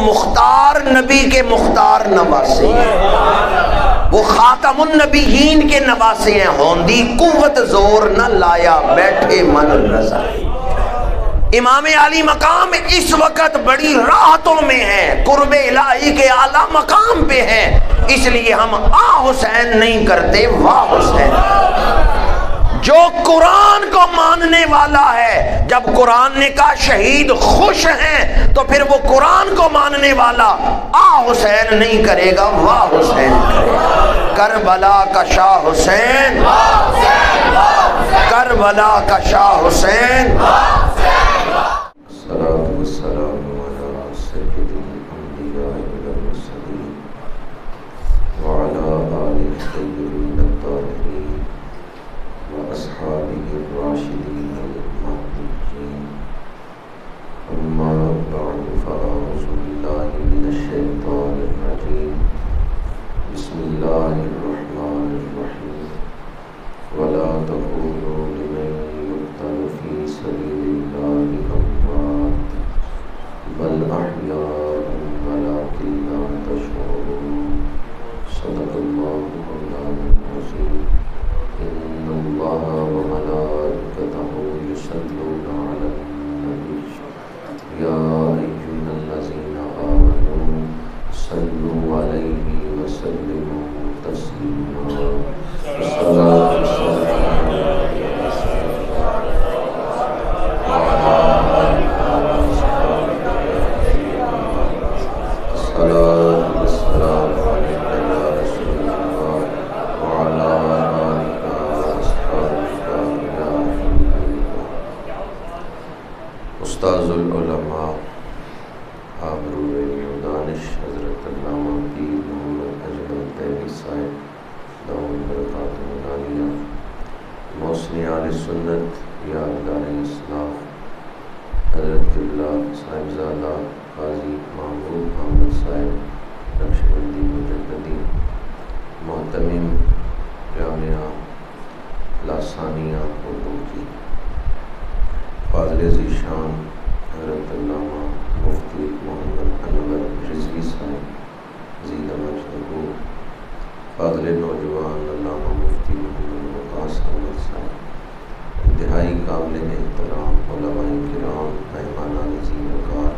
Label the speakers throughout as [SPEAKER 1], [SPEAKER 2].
[SPEAKER 1] مختار نبی کے مختار نواسے ہیں، وہ خاتم النبیین کے نواسے ہیں۔ ہوندی قوت زور نہ لایا بیٹھے من رضا۔ امام علی مقام اس وقت بڑی راحتوں میں ہے، قرب الہی کے اعلیٰ مقام پہ ہے، اس لیے ہم آ حسین نہیں کرتے، واہ حسین۔ جو قرآن کو ماننے والا ہے، جب قرآن نے کہا شہید خوش ہیں تو پھر وہ قرآن کو ماننے والا آ حسین نہیں کرے گا، واہ حسین کرے گا۔ کربلا کا شاہ حسین، کربلا کا شاہ حسین۔
[SPEAKER 2] الصلاة والسلام على سيد الأنبياء والمرسلين وعلى آله الطيبين الطاهرين وأصحابه الراشدين المهديين، أما بعد فأعوذ بالله من الشيطان الرجيم، بسم الله الرحمن الرحيم، ولا تقولوا لمن يقتل في سبيل الله أموات بل أحياء ولكن لا تشعرون، صدق الله مولانا العظيم۔ إن الله وملائكته يصلون على النبي يا أيها الذين آمنوا صلوا عليه وسلموا تسليما۔ الصلاة والسلام استاذ العلماء آبرو دانش حضرت علامہ پیر محمد اجمل تیمی صاحب دعوت برکاتہ العالیہ، محسن آل سنت یادگار اسلاف حضرت قبلہ صاحبزادہ قاضی محمود احمد صاحب نقشبندی مجددی، محتمم جامعہ لاسانیہ اردو کی، فاضل ذیشان حضرت علامہ مفتی محمد انور رضوی صاحب زیدہ مجدبو، فاضل نوجوان علامہ مفتی محمد وقاص احمد صاحب، انتہائی قابل احترام علماء کرام، مہمانان عظیم وقار،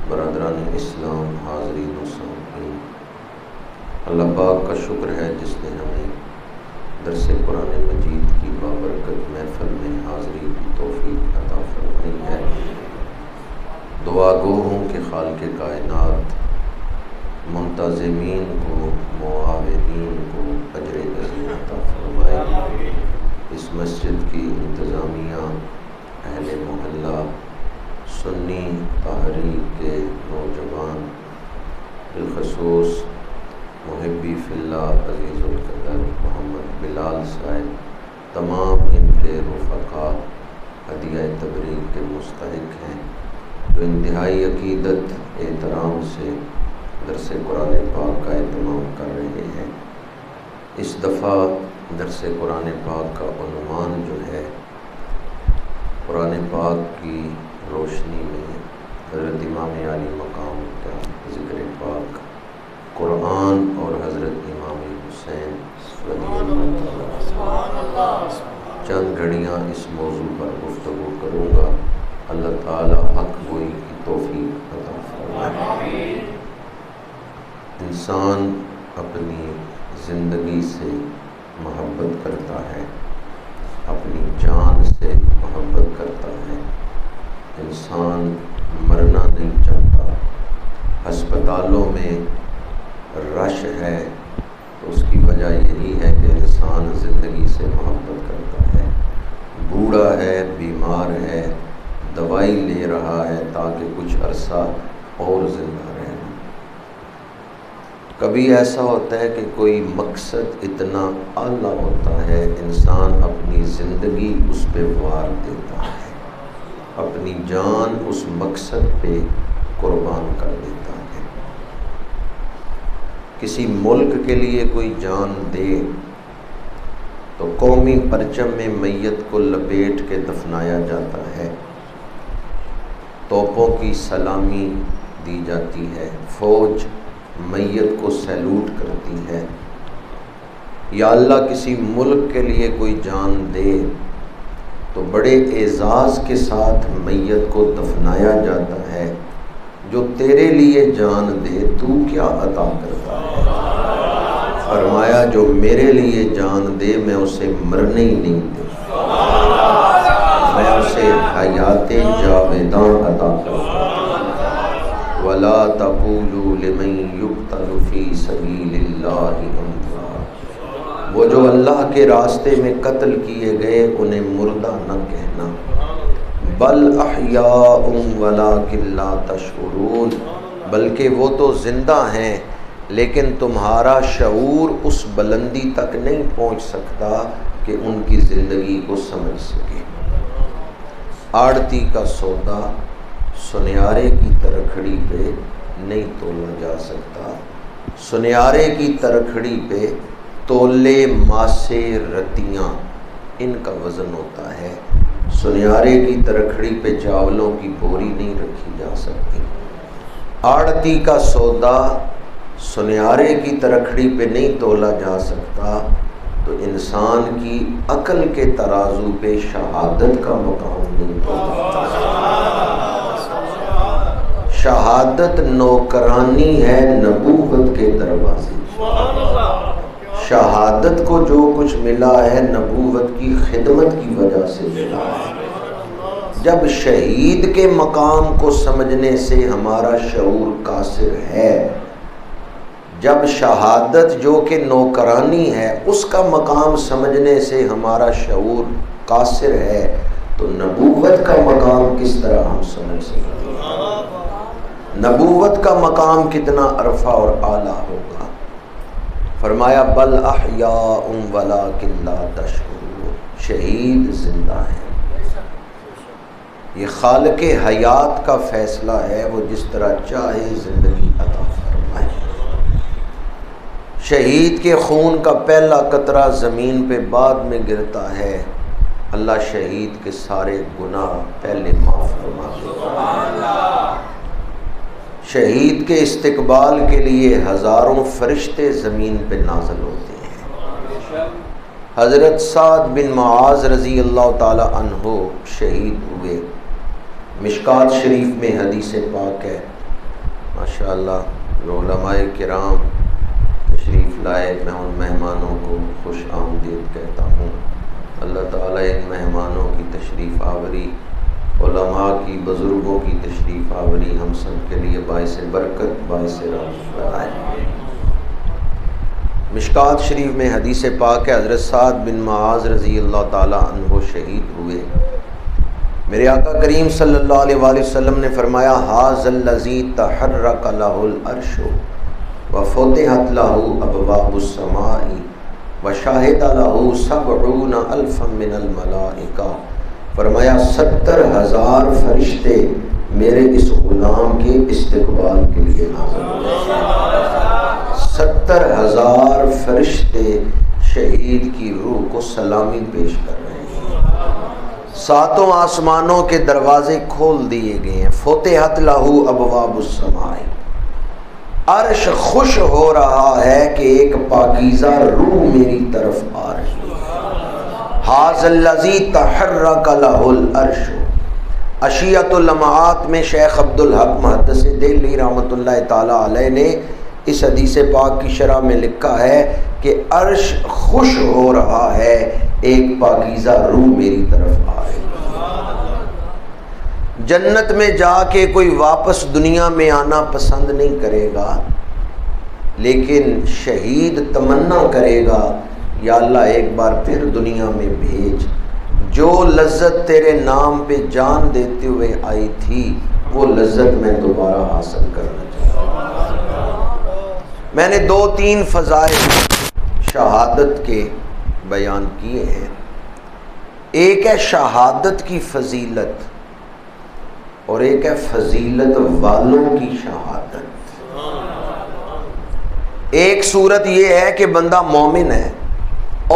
[SPEAKER 2] برادران اسلام، حاضرین و سامعین، اللہ پاک کا شکر ہے جس نے ہمیں درس قرآن مجید کی بابرکت محفل میں حاضری کی توفیق عطا فرمائی ہے۔ دعا گو ہوں کہ خالق کائنات منتظمین کو، معاونین کو اجر عظیم عطا فرمائے۔ اس مسجد کی انتظامیہ، اہل محلہ، سنی تحریک کے نوجوان، بالخصوص محبی فی اللہ عزیز القدر محمد بلال صاحب، تمام ان کے رفقا ہدیہ تبریک کے مستحق ہیں، جو انتہائی عقیدت احترام سے درس قرآن پاک کا اہتمام کر رہے ہیں۔ اس دفعہ درس قرآن پاک کا عنوان جو ہے قرآن پاک کی روشنی میں حضرت امام علی مقام کا ذکر پاک، قرآن اور حضرت امام حسین رضی اللہ عنہ۔ چند گھڑیاں اس موضوع پر گفتگو کروں گا، اللہ تعالی حق گوئی کی توفیق عطا فرمائے۔ انسان اپنی زندگی سے محبت کرتا ہے، اپنی جان سے محبت کرتا ہے، انسان مرنا نہیں چاہتا۔ ہسپتالوں میں رش ہے تو اس کی وجہ یہی ہے کہ انسان زندگی سے محبت کرتا ہے۔ بوڑھا ہے، بیمار ہے، دوائی لے رہا ہے تاکہ کچھ عرصہ اور زندہ رہنا۔ کبھی ایسا ہوتا ہے کہ کوئی مقصد اتنا اعلیٰ ہوتا ہے، انسان اپنی زندگی اس پہ وار دیتا ہے، اپنی جان اس مقصد پہ قربان کر دیتا ہے۔ کسی ملک کے لیے کوئی جان دے تو قومی پرچم میں میت کو لپیٹ کے دفنایا جاتا ہے، توپوں کی سلامی دی جاتی ہے، فوج میت کو سیلوٹ کرتی ہے، یا اللہ کسی ملک کے لیے کوئی جان دے تو بڑے اعزاز کے ساتھ میت کو دفنایا جاتا ہے، جو تیرے لیے جان دے تو کیا عطا کرتا ہے؟ فرمایا جو میرے لیے جان دے میں اسے مرنے ہی نہیں دیتا، میں اسے حیات جاویداں عطا کرتا ہوں۔ وَلَا تَقُولُوا لِمَن يُقْتَلُ فِي سَبِيلِ اللَّهِ أَمْوَاتٌ، وہ جو اللہ کے راستے میں قتل کیے گئے انہیں مردہ نہ کہنا، بل احیاء ولکن لا تشعرون، بلکہ وہ تو زندہ ہیں لیکن تمہارا شعور اس بلندی تک نہیں پہنچ سکتا کہ ان کی زندگی کو سمجھ سکے۔ آڑتی کا سودا سنیارے کی ترکھڑی پہ نہیں تولا جا سکتا، سنیارے کی ترکھڑی پہ تولے ماسے رتیاں ان کا وزن ہوتا ہے، سنیارے کی ترکھڑی پہ چاولوں کی بوری نہیں رکھی جا سکتی۔ آڑتی کا سودا سنیارے کی ترکھڑی پہ نہیں تولا جا سکتا تو انسان کی عقل کے ترازو پہ شہادت کا مقام نہیں تولا۔ شہادت نوکرانی ہے نبوت کے دروازے، شہادت کو جو کچھ ملا ہے نبوت کی خدمت کی وجہ سے ملا ہے۔ جب شہید کے مقام کو سمجھنے سے ہمارا شعور قاصر ہے، جب شہادت جو کہ نوکرانی ہے اس کا مقام سمجھنے سے ہمارا شعور قاصر ہے، تو نبوت کا مقام کس طرح ہم سمجھ سکتے ہیں؟ نبوت کا مقام کتنا عرفہ اور اعلیٰ ہوگا۔ فرمایا بل احیاء ولکن لا تشعرون، شہید زندہ ہیں۔ یہ خالق حیات کا فیصلہ ہے، وہ جس طرح چاہے زندگی عطا فرمائے۔ شہید کے خون کا پہلا قطرہ زمین پہ بعد میں گرتا ہے، اللہ شہید کے سارے گناہ پہلے معاف فرما دیتا۔ شہید کے استقبال کے لیے ہزاروں فرشتے زمین پہ نازل ہوتے ہیں۔ حضرت سعد بن معاذ رضی اللہ تعالی عنہ شہید ہوئے، مشکات شریف میں حدیث پاک ہے، ماشاءاللہ علماء کرام تشریف لائے، میں ان مہمانوں کو خوش آمدید کہتا ہوں۔ اللہ تعالیٰ ان مہمانوں کی تشریف آوری، علماء کی، بزرگوں کی تشریف آوری ہم سب کے لیے باعث برکت، باعث رحمت بنائے۔ مشکات شریف میں حدیث پاک ہے، حضرت سعد بن معاذ رضی اللہ تعالیٰ عنہ شہید ہوئے۔ میرے آقا کریم صلی اللہ علیہ وآلہ وسلم نے فرمایا ھذا الذی تحرک لہ العرش وفتحت لہ ابواب السماء وشہد لہ 70,000 من الملائکہ، فرمایا 70,000 فرشتے میرے اس غلام کے استقبال کے لیے نازل ہوئے۔ 70,000 فرشتے شہید کی روح کو سلامی پیش کر رہے ہیں۔ ساتوں آسمانوں کے دروازے کھول دیے گئے ہیں، فتحت لہ ابواب السماء، عرش خوش ہو رہا ہے کہ ایک پاکیزہ روح میری طرف آ رہی ہے۔ ھذا الذی تحرک لہ العرش، عشیۃ اللمعات میں شیخ عبدالحق محدث دہلوی رحمۃ اللہ تعالی علیہ نے اس حدیث پاک کی شرح میں لکھا ہے کہ عرش خوش ہو رہا ہے، ایک پاکیزہ روح میری طرف آ رہی ہے۔ جنت میں جا کے کوئی واپس دنیا میں آنا پسند نہیں کرے گا، لیکن شہید تمنا کرے گا یا اللہ ایک بار پھر دنیا میں بھیج، جو لذت تیرے نام پہ جان دیتے ہوئے آئی تھی وہ لذت میں دوبارہ حاصل کرنا چاہتا ہوں۔ میں نے 2-3 فضائل شہادت کے بیان کیے ہیں۔ ایک ہے شہادت کی فضیلت اور ایک ہے فضیلت والوں کی شہادت۔ ایک صورت یہ ہے کہ بندہ مومن ہے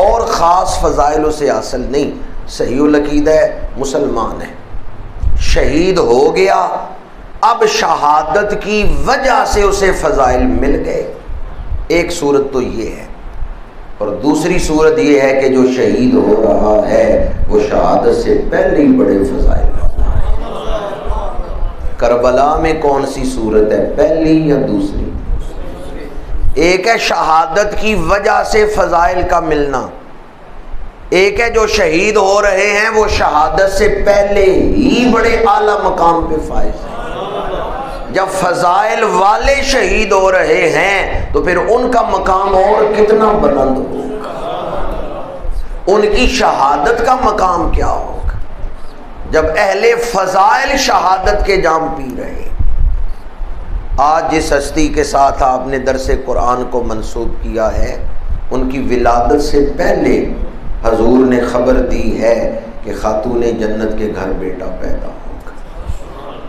[SPEAKER 2] اور خاص فضائلوں سے حاصل نہیں، صحیح العقیدہ ہے، مسلمان ہے، شہید ہو گیا،
[SPEAKER 1] اب شہادت کی وجہ سے اسے فضائل مل گئے. ایک صورت تو یہ ہے، اور دوسری صورت یہ ہے کہ جو شہید ہو رہا ہے وہ شہادت سے پہلے ہی بڑے فضائل پاتا ہے. کربلا میں کون سی صورت ہے، پہلی یا دوسری؟ ایک ہے شہادت کی وجہ سے فضائل کا ملنا، ایک ہے جو شہید ہو رہے ہیں وہ شہادت سے پہلے ہی بڑے اعلیٰ مقام پہ فائز ہیں. جب فضائل والے شہید ہو رہے ہیں تو پھر ان کا مقام اور کتنا بلند ہوگا، ان کی شہادت کا مقام کیا ہوگا جب اہل فضائل شہادت کے جام پی رہے ہیں. آج جس ہستی کے ساتھ آپ نے درس قرآن کو منسوب کیا ہے، ان کی ولادت سے پہلے حضور نے خبر دی ہے کہ خاتون جنت کے گھر بیٹا پیدا ہوگا.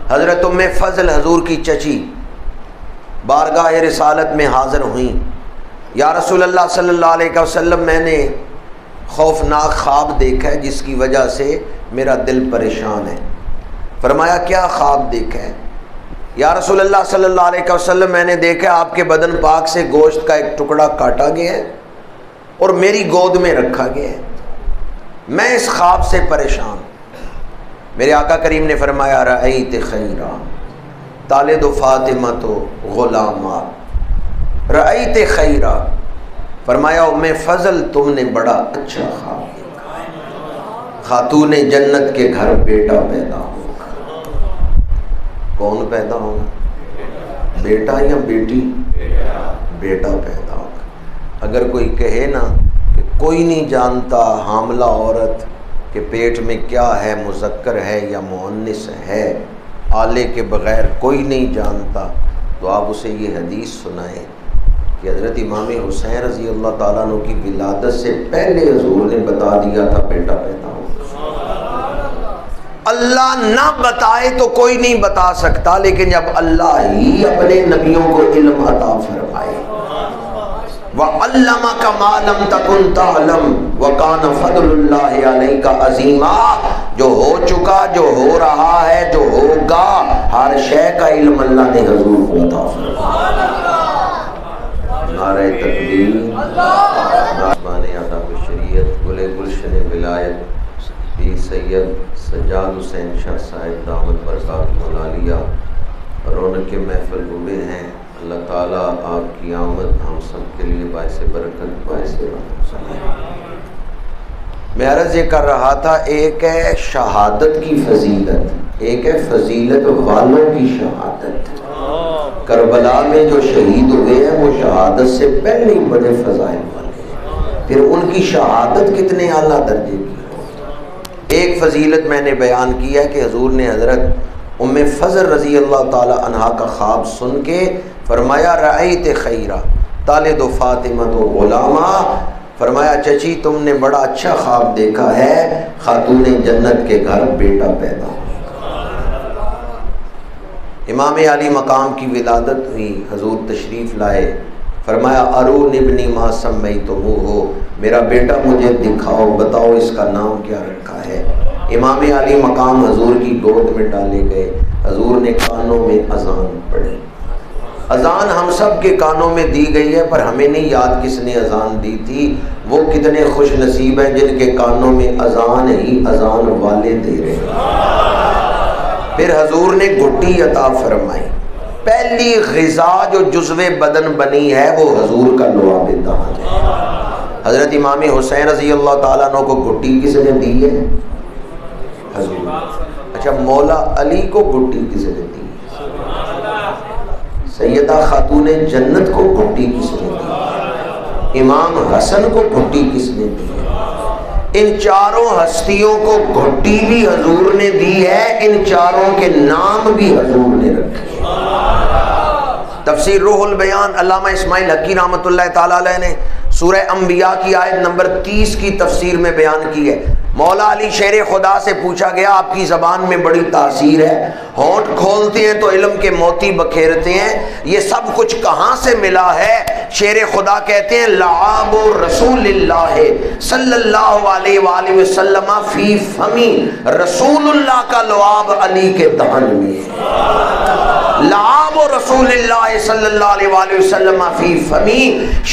[SPEAKER 1] حضرت ام فضل حضور کی چچی بارگاہ رسالت میں حاضر ہوئیں. یا رسول اللہ صلی اللہ علیہ وسلم، میں نے خوفناک خواب دیکھا ہے جس کی وجہ سے میرا دل پریشان ہے. فرمایا کیا خواب دیکھا ہے؟ یا رسول اللہ صلی اللہ علیہ وسلم، میں نے دیکھا آپ کے بدن پاک سے گوشت کا ایک ٹکڑا کاٹا گیا ہے اور میری گود میں رکھا گیا ہے، میں اس خواب سے پریشان. میرے آقا کریم نے فرمایا رأیت خیرا تالد فاطمہ تو غلامات، رأیت خیرا، فرمایا ام فضل تم نے بڑا اچھا خواب دیکھا ہے، خاتون جنت کے گھر بیٹا پیدا ہوگا. کون پیدا ہوگا، بیٹا یا بیٹی؟ بیٹا پیدا ہوگا. اگر کوئی کہے نا کہ کوئی نہیں جانتا حاملہ عورت کہ پیٹ میں کیا ہے، مذکر ہے یا مؤنث ہے، آلے کے بغیر کوئی نہیں جانتا، تو آپ اسے یہ حدیث سنائیں کہ حضرت امام حسین رضی اللہ تعالیٰ عنہ کی ولادت سے پہلے حضور نے بتا دیا تھا بیٹا پیدا ہوگا. اللہ نہ بتائے تو کوئی نہیں بتا سکتا، لیکن جب اللہ ہی اپنے نبیوں کو علم عطا فرمائے، وَعَلَّمَكَ مَا لَمْ تَكُنْ تَعْلَمْ وَكَانَ فَضْلُ اللَّهِ عَلَيْكَ عَظِيمًا، جو ہو چکا، جو ہو رہا ہے، جو ہوگا، ہر شے کا علم اللہ نے حضور کو عطا فرمایا. نعرہ تکبیر، آسمان ادب شریعت، گل گلشن ولایت پیر سید سجاد حسین شاہ صاحب دامت برکاتہ العالیہ رونق کے محفل ہوئے ہیں. اللہ تعالیٰ آپ کی آمد ہم سب کے لیے باعث برکت، باعث رحمت. میں عرض یہ کر رہا تھا، ایک ہے شہادت کی فضیلت، ایک ہے فضیلت والوں کی شہادت. کربلا میں جو شہید ہوئے ہیں وہ شہادت سے پہلے ہی بڑے فضائل والے ہیں، پھر ان کی شہادت کتنے اعلیٰ درجے کی. ایک فضیلت میں نے بیان کی ہے کہ حضور نے حضرت ام فضل رضی اللہ تعالی عنہا کا خواب سن کے فرمایا رأیت خیرا تالد فاطمہ تو غلاما، فرمایا چچی تم نے بڑا اچھا خواب دیکھا ہے، خاتون جنت کے گھر بیٹا پیدا ہو. امام علی مقام کی ولادت ہوئی، حضور تشریف لائے، فرمایا ارون ابنی ما سمیتموہ، میرا بیٹا مجھے دکھاؤ، بتاؤ اس کا نام کیا رکھا ہے. امام علی مقام حضور کی گود میں ڈالے گئے، حضور نے کانوں میں اذان پڑھی. اذان ہم سب کے کانوں میں دی گئی ہے، پر ہمیں نہیں یاد کس نے اذان دی تھی. وہ کتنے خوش نصیب ہیں جن کے کانوں میں اذان ہی اذان والے دے رہے ہیں. پھر حضور نے گھٹی عطا فرمائی. پہلی غذا جو جزو بدن بنی ہے وہ حضور کا لعاب دہن ہے. حضرت امام حسین رضی اللہ تعالیٰ عنہ کو گھٹی کس نے دی ہے؟ حضور. اچھا مولا علی کو گھٹی کس نے دی؟ سیدہ خاتون جنت کو گھٹی کس نے دی؟ امام حسن کو گھٹی کس نے دی؟ ان چاروں ہستیوں کو گھٹی بھی حضور نے دی ہے، ان چاروں کے نام بھی حضور نے رکھے. تفسیر روح البیان علامہ اسماعیل حقی رحمۃ اللہ تعالی علیہ نے سورہ انبیاء کی آیت نمبر 30 کی تفسیر میں بیان کی ہے. مولا علی شیر خدا سے پوچھا گیا آپ کی زبان میں بڑی تاثیر ہے، ہونٹ کھولتے ہیں تو علم کے موتی بکھیرتے ہیں، یہ سب کچھ کہاں سے ملا ہے؟ شیر خدا کہتے ہیں لعاب رسول اللہ صلی اللہ علیہ وآلہ وسلم فی فمی، رسول اللہ کا لعاب علی کے دہن میں ہے۔ لعاب رسول اللہ صلی اللہ علیہ وآلہ وسلم فی فمی،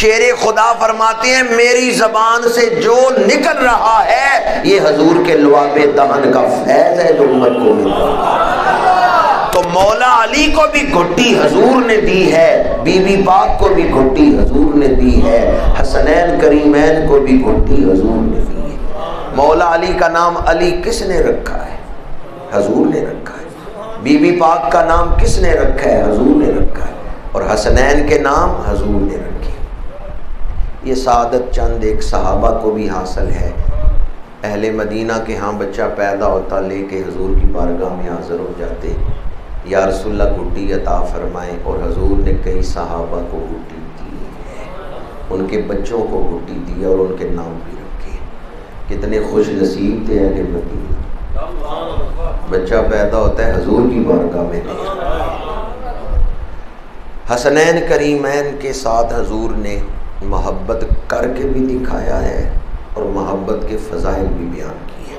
[SPEAKER 1] شیر خدا فرماتے ہیں میری زبان سے جو نکل رہا ہے یہ حضور کے لعاب دہن کا فیض ہے جو امت کو مل رہا ہے۔ تو مولا علی کو بھی گھٹی حضور نے دی ہے، بی بی پاک کو بھی گھٹی حضور نے دی ہے، حسنین کریمین کو بھی گھٹی حضور نے دی ہے۔ مولا علی کا نام علی کس نے رکھا ہے؟ حضور نے رکھا ہے۔ بی بی پاک کا نام کس نے رکھا ہے؟ حضور نے رکھا ہے۔ اور حسنین کے نام حضور نے رکھے۔ یہ سعادت چند ایک صحابہ کو بھی حاصل ہے۔ اہل مدینہ کے ہاں بچہ پیدا ہوتا لے کے حضور کی بارگاہ میں حاضر ہو جاتے، یا رسول اللہ گھٹی عطا فرمائیں، اور حضور نے کئی صحابہ کو گھٹی دی ہے، ان کے بچوں کو گھٹی دی اور ان کے نام بھی رکھے۔ کتنے خوش نصیب تھے اہل مدینہ، بچہ پیدا ہوتا ہے حضور کی بارگاہ میں۔ حسنین کریمین کے ساتھ حضور نے محبت کر کے بھی دکھایا ہے اور محبت کے فضائل بھی بیان کیے۔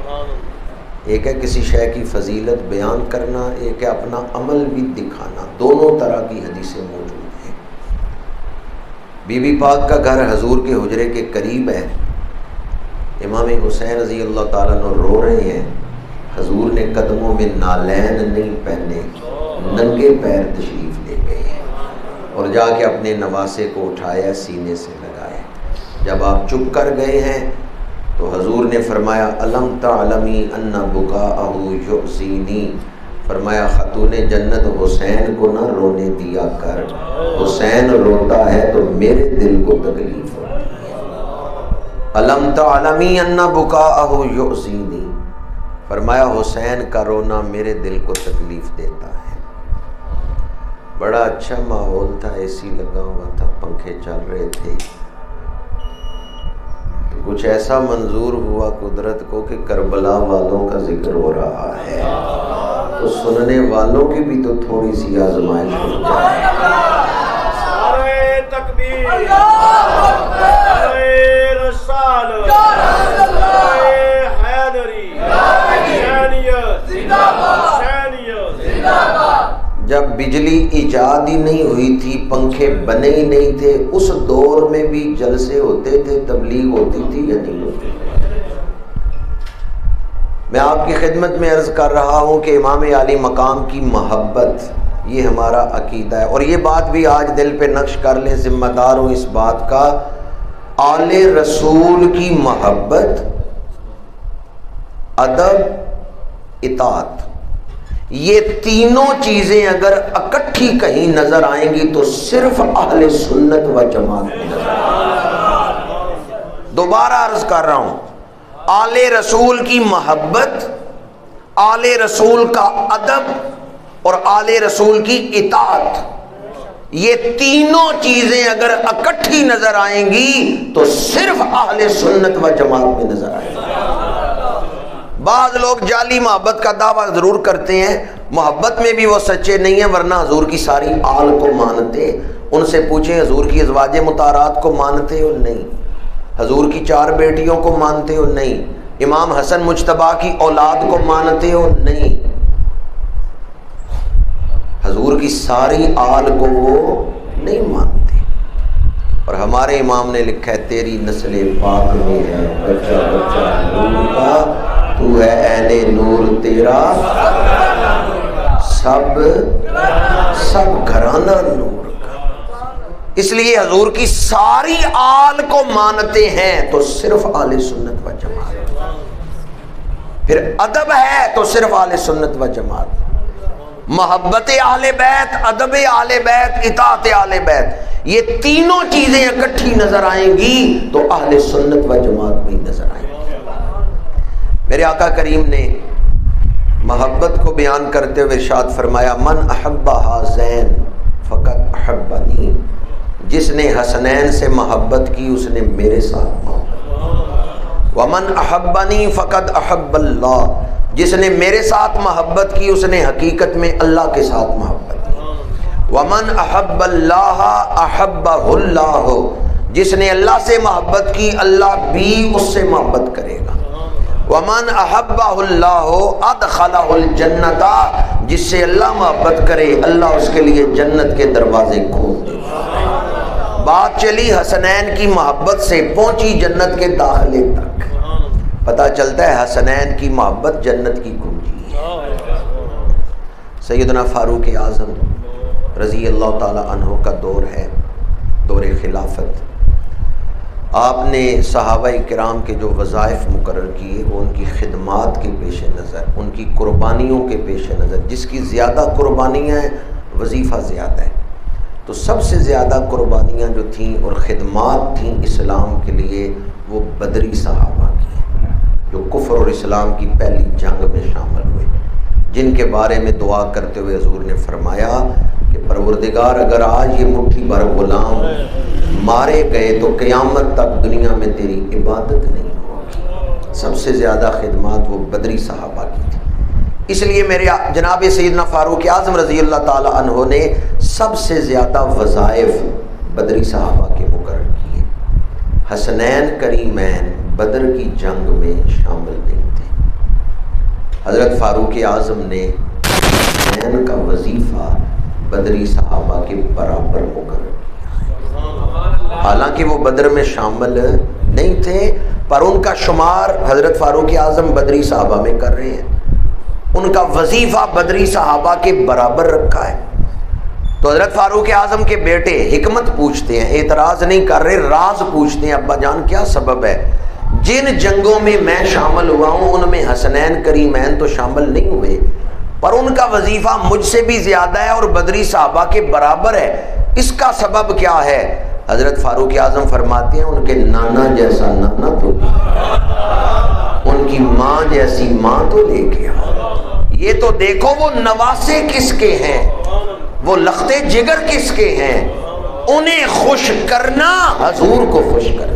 [SPEAKER 1] ایک ہے کسی شے کی فضیلت بیان کرنا، ایک ہے اپنا عمل بھی دکھانا، دونوں طرح کی حدیثیں موجود ہیں۔ بی بی پاک کا گھر حضور کے حجرے کے قریب ہے، امام حسین رضی اللہ تعالیٰ عنہ رو رہے ہیں، حضور نے قدموں میں نالین نہیں پہنے، ننگے پیر تشریف لے گئے ہیں اور جا کے اپنے نواسے کو اٹھایا، سینے سے لگایا۔ جب آپ چپ کر گئے ہیں تو حضور نے فرمایا الم تعلمی ان بکاءہ یؤذینی، فرمایا خاتون جنت حسین کو نہ رونے دیا کر، حسین روتا ہے تو میرے دل کو تکلیف ہوتی ہے۔ الم تعلمی ان بکاءہ یؤذینی، فرمایا حسین کا رونا میرے دل کو تکلیف دیتا ہے۔ بڑا اچھا ماحول تھا، اے سی لگا ہوا تھا، پنکھے چل رہے تھے، کچھ ایسا منظور ہوا قدرت کو کہ کربلا والوں کا ذکر ہو رہا ہے، تو سننے والوں کی بھی تو تھوڑی سی آزمائش ہو جائے۔ نعرہ تکبیر، نعرہ رسالت، نعرہ حیدری، حسینیت زندہ باد، حسینیت زندہ باد۔ جب بجلی ایجاد ہی نہیں ہوئی تھی، پنکھے بنے ہی نہیں تھے، اس دور میں بھی جلسے ہوتے تھے، تبلیغ ہوتی تھی یا نہیں ہوتی؟ میں آپ کی خدمت میں عرض کر رہا ہوں کہ امام عالی مقام کی محبت یہ ہمارا عقیدہ ہے، اور یہ بات بھی آج دل پہ نقش کر لیں، ذمہ دار ہوں اس بات کا، آل رسول کی محبت، ادب، اطاعت، یہ تینوں چیزیں اگر اکٹھی کہیں نظر آئیں گی تو صرف اہل سنت و جماعت میں نظر آئیں گی۔ دوبارہ عرض کر رہا ہوں، آل رسول کی محبت، آل رسول کا ادب اور آل رسول کی اطاعت، یہ تینوں چیزیں اگر اکٹھی نظر آئیں گی تو صرف اہل سنت و جماعت میں نظر آئیں گی۔ بعض لوگ جعلی محبت کا دعویٰ ضرور کرتے ہیں، محبت میں بھی وہ سچے نہیں ہیں، ورنہ حضور کی ساری آل کو مانتے۔ ان سے پوچھیں حضور کی ازواج مطہرات کو مانتے ہو؟ نہیں۔ حضور کی 4 بیٹیوں کو مانتے ہو؟ نہیں۔ امام حسن مجتبیٰ کی اولاد کو مانتے ہو؟ نہیں۔ حضور کی ساری آل کو وہ نہیں مانتے، اور ہمارے امام نے لکھا ہے تیری نسل پاک میں ہے بچہ بچہ نور کا، تو ہے اہل نور تیرا سب گھرانہ نور کا۔ اس لیے حضور کی ساری آل کو مانتے ہیں تو صرف اہل سنت و جماعت، پھر ادب ہے تو صرف اہل سنت و جماعت، محبت اہل بیت، ادب اہل بیت، اطاعت اہل بیت، یہ تینوں چیزیں اکٹھی نظر آئیں گی تو اہل سنت و جماعت میں نظر آئیں گی۔ میرے آقا کریم نے محبت کو بیان کرتے ہوئے ارشاد فرمایا من احب حسین فقط احبنی، جس نے حسنین سے محبت کی اس نے میرے ساتھ محبت کی۔ ومن احبنی فقد احب اللہ، جس نے میرے ساتھ محبت کی اس نے حقیقت میں اللہ کے ساتھ محبت کی۔ ومن احب اللہ احبہ اللہ، جس نے اللہ سے محبت کی اللہ بھی اس سے محبت کرے گا۔ ومن احبہ اللہ ادخلہ الجنۃ، جس سے اللہ محبت کرے اللہ اس کے لیے جنت کے دروازے کھول دے گا۔ بات چلی حسنین کی محبت سے، پہنچی جنت کے داخلے تک۔ پتہ چلتا ہے حسنین کی محبت جنت کی کنجی ہے۔ سیدنا فاروق اعظم رضی اللہ تعالی عنہ کا دور ہے، دور خلافت۔ آپ نے صحابہ کرام کے جو وظائف مقرر کیے وہ ان کی خدمات کے پیش نظر، ان کی قربانیوں کے پیش نظر، جس کی زیادہ قربانیاں ہیں وظیفہ زیادہ ہے، تو سب سے زیادہ قربانیاں جو تھیں اور خدمات تھیں اسلام کے لیے وہ بدری صحابہ کی ہیں، جو کفر اور اسلام کی پہلی جنگ میں شامل ہوئے، جن کے بارے میں دعا کرتے ہوئے حضور نے فرمایا کہ پروردگار اگر آج یہ مٹھی بھر غلام مارے گئے تو قیامت تک دنیا میں تیری عبادت نہیں ہوگی۔ سب سے زیادہ خدمات وہ بدری صحابہ کی تھی، اس لیے میرے جناب سیدنا فاروق اعظم رضی اللہ تعالی عنہ نے سب سے زیادہ وظائف بدری صحابہ کے مقرر کیے۔ حسنین کریمین بدر کی جنگ میں شامل نہیں تھے، حضرت فاروق اعظم نے حسنین کا وظیفہ بدری صحابہ کے برابر مقرر کیا، حالانکہ وہ بدر میں شامل نہیں تھے پر ان کا شمار حضرت فاروق اعظم بدری صحابہ میں کر رہے ہیں، ان کا وظیفہ بدری صحابہ کے برابر رکھا ہے۔ تو حضرت فاروق اعظم کے بیٹے حکمت پوچھتے ہیں، اعتراض نہیں کر رہے، راز پوچھتے ہیں، ابا جان کیا سبب ہے؟ جن جنگوں میں میں شامل ہوا ہوں ان میں حسنین کریمین تو شامل نہیں ہوئے، پر ان کا وظیفہ مجھ سے بھی زیادہ ہے اور بدری صحابہ کے برابر ہے، اس کا سبب کیا ہے؟ حضرت فاروق اعظم فرماتے ہیں ان کے نانا جیسا نانا تو لے کے، ان کی ماں جیسی ماں تو لے کے آؤ۔ یہ تو دیکھو وہ نواسے کس کے ہیں، وہ لختے جگر کس کے ہیں، انہیں خوش کرنا حضور کو خوش کرنا۔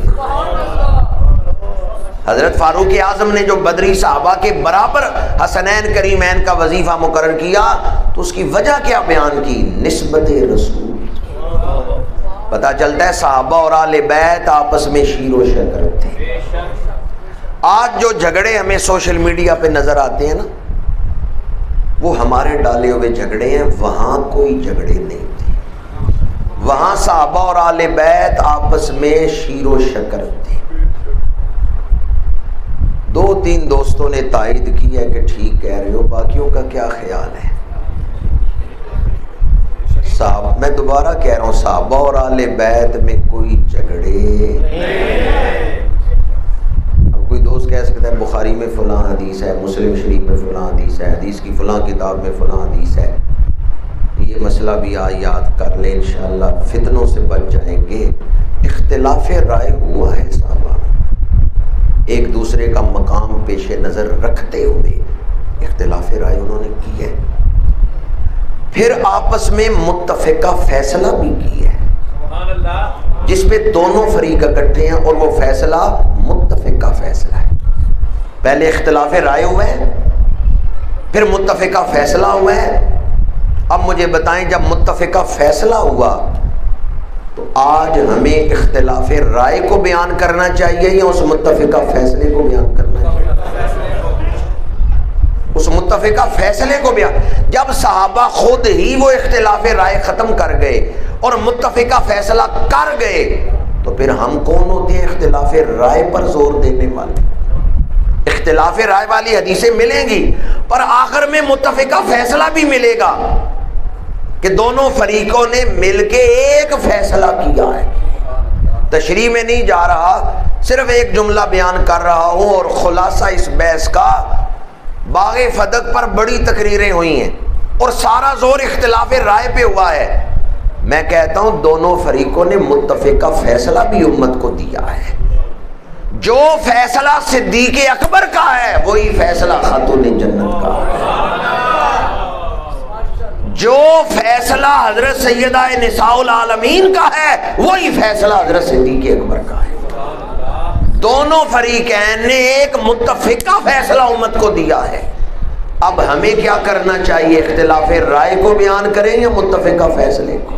[SPEAKER 1] حضرت فاروق اعظم نے جو بدری صحابہ کے برابر حسنین کریمین کا وظیفہ مقرر کیا تو اس کی وجہ کیا بیان کی؟ نسبت رسول۔ پتہ چلتا ہے صحابہ اور آل بیت آپس میں شیر و شکر تھے۔ آج جو جھگڑے ہمیں سوشل میڈیا پہ نظر آتے ہیں نا، وہ ہمارے ڈالے ہوئے جھگڑے ہیں، وہاں کوئی جھگڑے نہیں تھے، وہاں صحابہ اور آل بیت آپس میں شیر و شکر تھے۔ دو تین دوستوں نے تائید کی ہے کہ ٹھیک کہہ رہے ہو، باقیوں کا کیا خیال ہے؟ صاحب میں دوبارہ کہہ رہا ہوں، صحابہ اور آل بیت میں کوئی جھگڑے۔ اب کوئی دوست کہہ سکتا ہے بخاری میں فلاں حدیث ہے، مسلم شریف میں فلاں حدیث ہے، حدیث کی فلاں کتاب میں فلاں حدیث ہے، یہ مسئلہ بھی یاد کر لیں، انشاءاللہ فتنوں سے بچ جائیں گے۔ اختلاف رائے ہوا ہے صحابہ، ایک دوسرے کا مقام پیش نظر رکھتے ہوئے اختلاف رائے انہوں نے کی ہے، پھر آپس میں متفقہ فیصلہ بھی کی ہے جس پہ دونوں فریق اکٹھے ہیں اور وہ فیصلہ متفقہ فیصلہ ہے۔ پہلے اختلاف رائے ہوا ہے، پھر متفقہ فیصلہ ہوا ہے۔ اب مجھے بتائیں جب متفقہ فیصلہ ہوا تو آج ہمیں اختلاف رائے کو بیان کرنا چاہیے یا اس متفقہ فیصلے کو بیان کرنا چاہیے؟ اس متفقہ فیصلے کو بیان۔ جب صحابہ خود ہی وہ اختلاف رائے ختم کر گئے اور متفقہ فیصلہ کر گئے تو پھر ہم کون ہوتے ہیں اختلاف رائے پر زور دینے والے؟ اختلاف رائے والی حدیثیں ملیں گی پر آخر میں متفقہ فیصلہ بھی ملے گا کہ دونوں فریقوں نے مل کے ایک فیصلہ کیا ہے۔ تشریح میں نہیں جا رہا، صرف ایک جملہ بیان کر رہا ہوں، اور خلاصہ اس بحث کا باغ فدق پر بڑی تقریریں ہوئی ہیں اور سارا زور اختلاف رائے پہ ہوا ہے۔ میں کہتا ہوں دونوں فریقوں نے متفقہ فیصلہ بھی امت کو دیا ہے۔ جو فیصلہ صدیق اکبر کا ہے وہی فیصلہ خاتون جنت کا ہے، جو فیصلہ حضرت سیدہ نساء العالمین کا ہے وہی فیصلہ حضرت صدیق اکبر کا ہے۔ دونوں فریقین نے ایک متفقہ فیصلہ امت کو دیا ہے. اب ہمیں کیا کرنا چاہیے؟ اختلاف رائے کو بیان کریں یا متفقہ فیصلے کو؟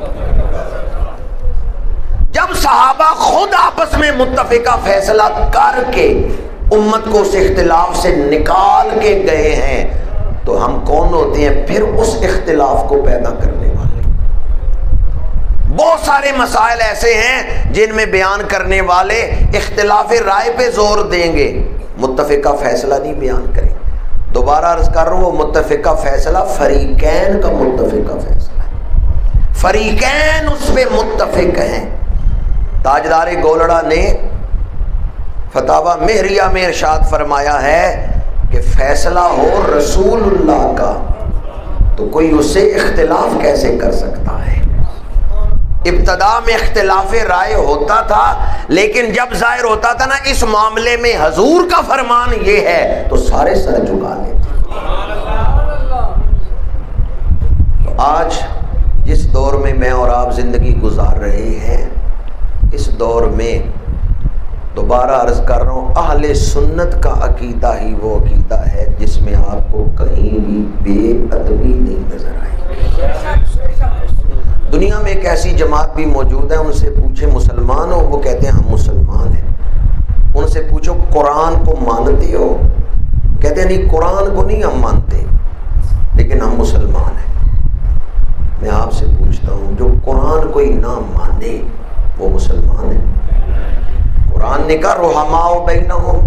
[SPEAKER 1] جب صحابہ خود آپس میں متفقہ فیصلہ کر کے امت کو اس اختلاف سے نکال کے گئے ہیں تو ہم کون ہوتے ہیں پھر اس اختلاف کو پیدا کرنے والے؟ بہت سارے مسائل ایسے ہیں جن میں بیان کرنے والے اختلاف رائے پہ زور دیں گے، متفقہ فیصلہ نہیں بیان کریں. دوبارہ عرض کر رہا ہوں، وہ متفقہ فیصلہ فریقین کا متفقہ فیصلہ ہے، فریقین اس پہ متفق ہیں. تاجدار گولڑا نے فتاوی مہریہ میں ارشاد فرمایا ہے کہ فیصلہ ہو رسول اللہ کا تو کوئی اس سے اختلاف کیسے کر سکتا ہے؟ ابتدا میں اختلاف رائے ہوتا تھا، لیکن جب ظاہر ہوتا تھا نا اس معاملے میں حضور کا فرمان یہ ہے تو سارے سر جھکا لیتے. تو آج جس دور میں میں اور آپ زندگی گزار رہے ہیں، اس دور میں دوبارہ عرض کر رہا ہوں، اہل سنت کا عقیدہ ہی وہ عقیدہ ہے جس میں آپ کو کہیں بھی بے ادبی نہیں نظر آئے. دنیا میں ایک ایسی جماعت بھی موجود ہے، ان سے پوچھیں مسلمان ہو؟ وہ کہتے ہیں ہم مسلمان ہیں. ان سے پوچھو قرآن کو مانتے ہو؟ کہتے ہیں نہیں، قرآن کو نہیں ہم مانتے لیکن ہم مسلمان ہیں. میں آپ سے پوچھتا ہوں، جو قرآن کوئی نہ مانے وہ مسلمان ہے؟ قرآن نے کہا رحماء بینہم،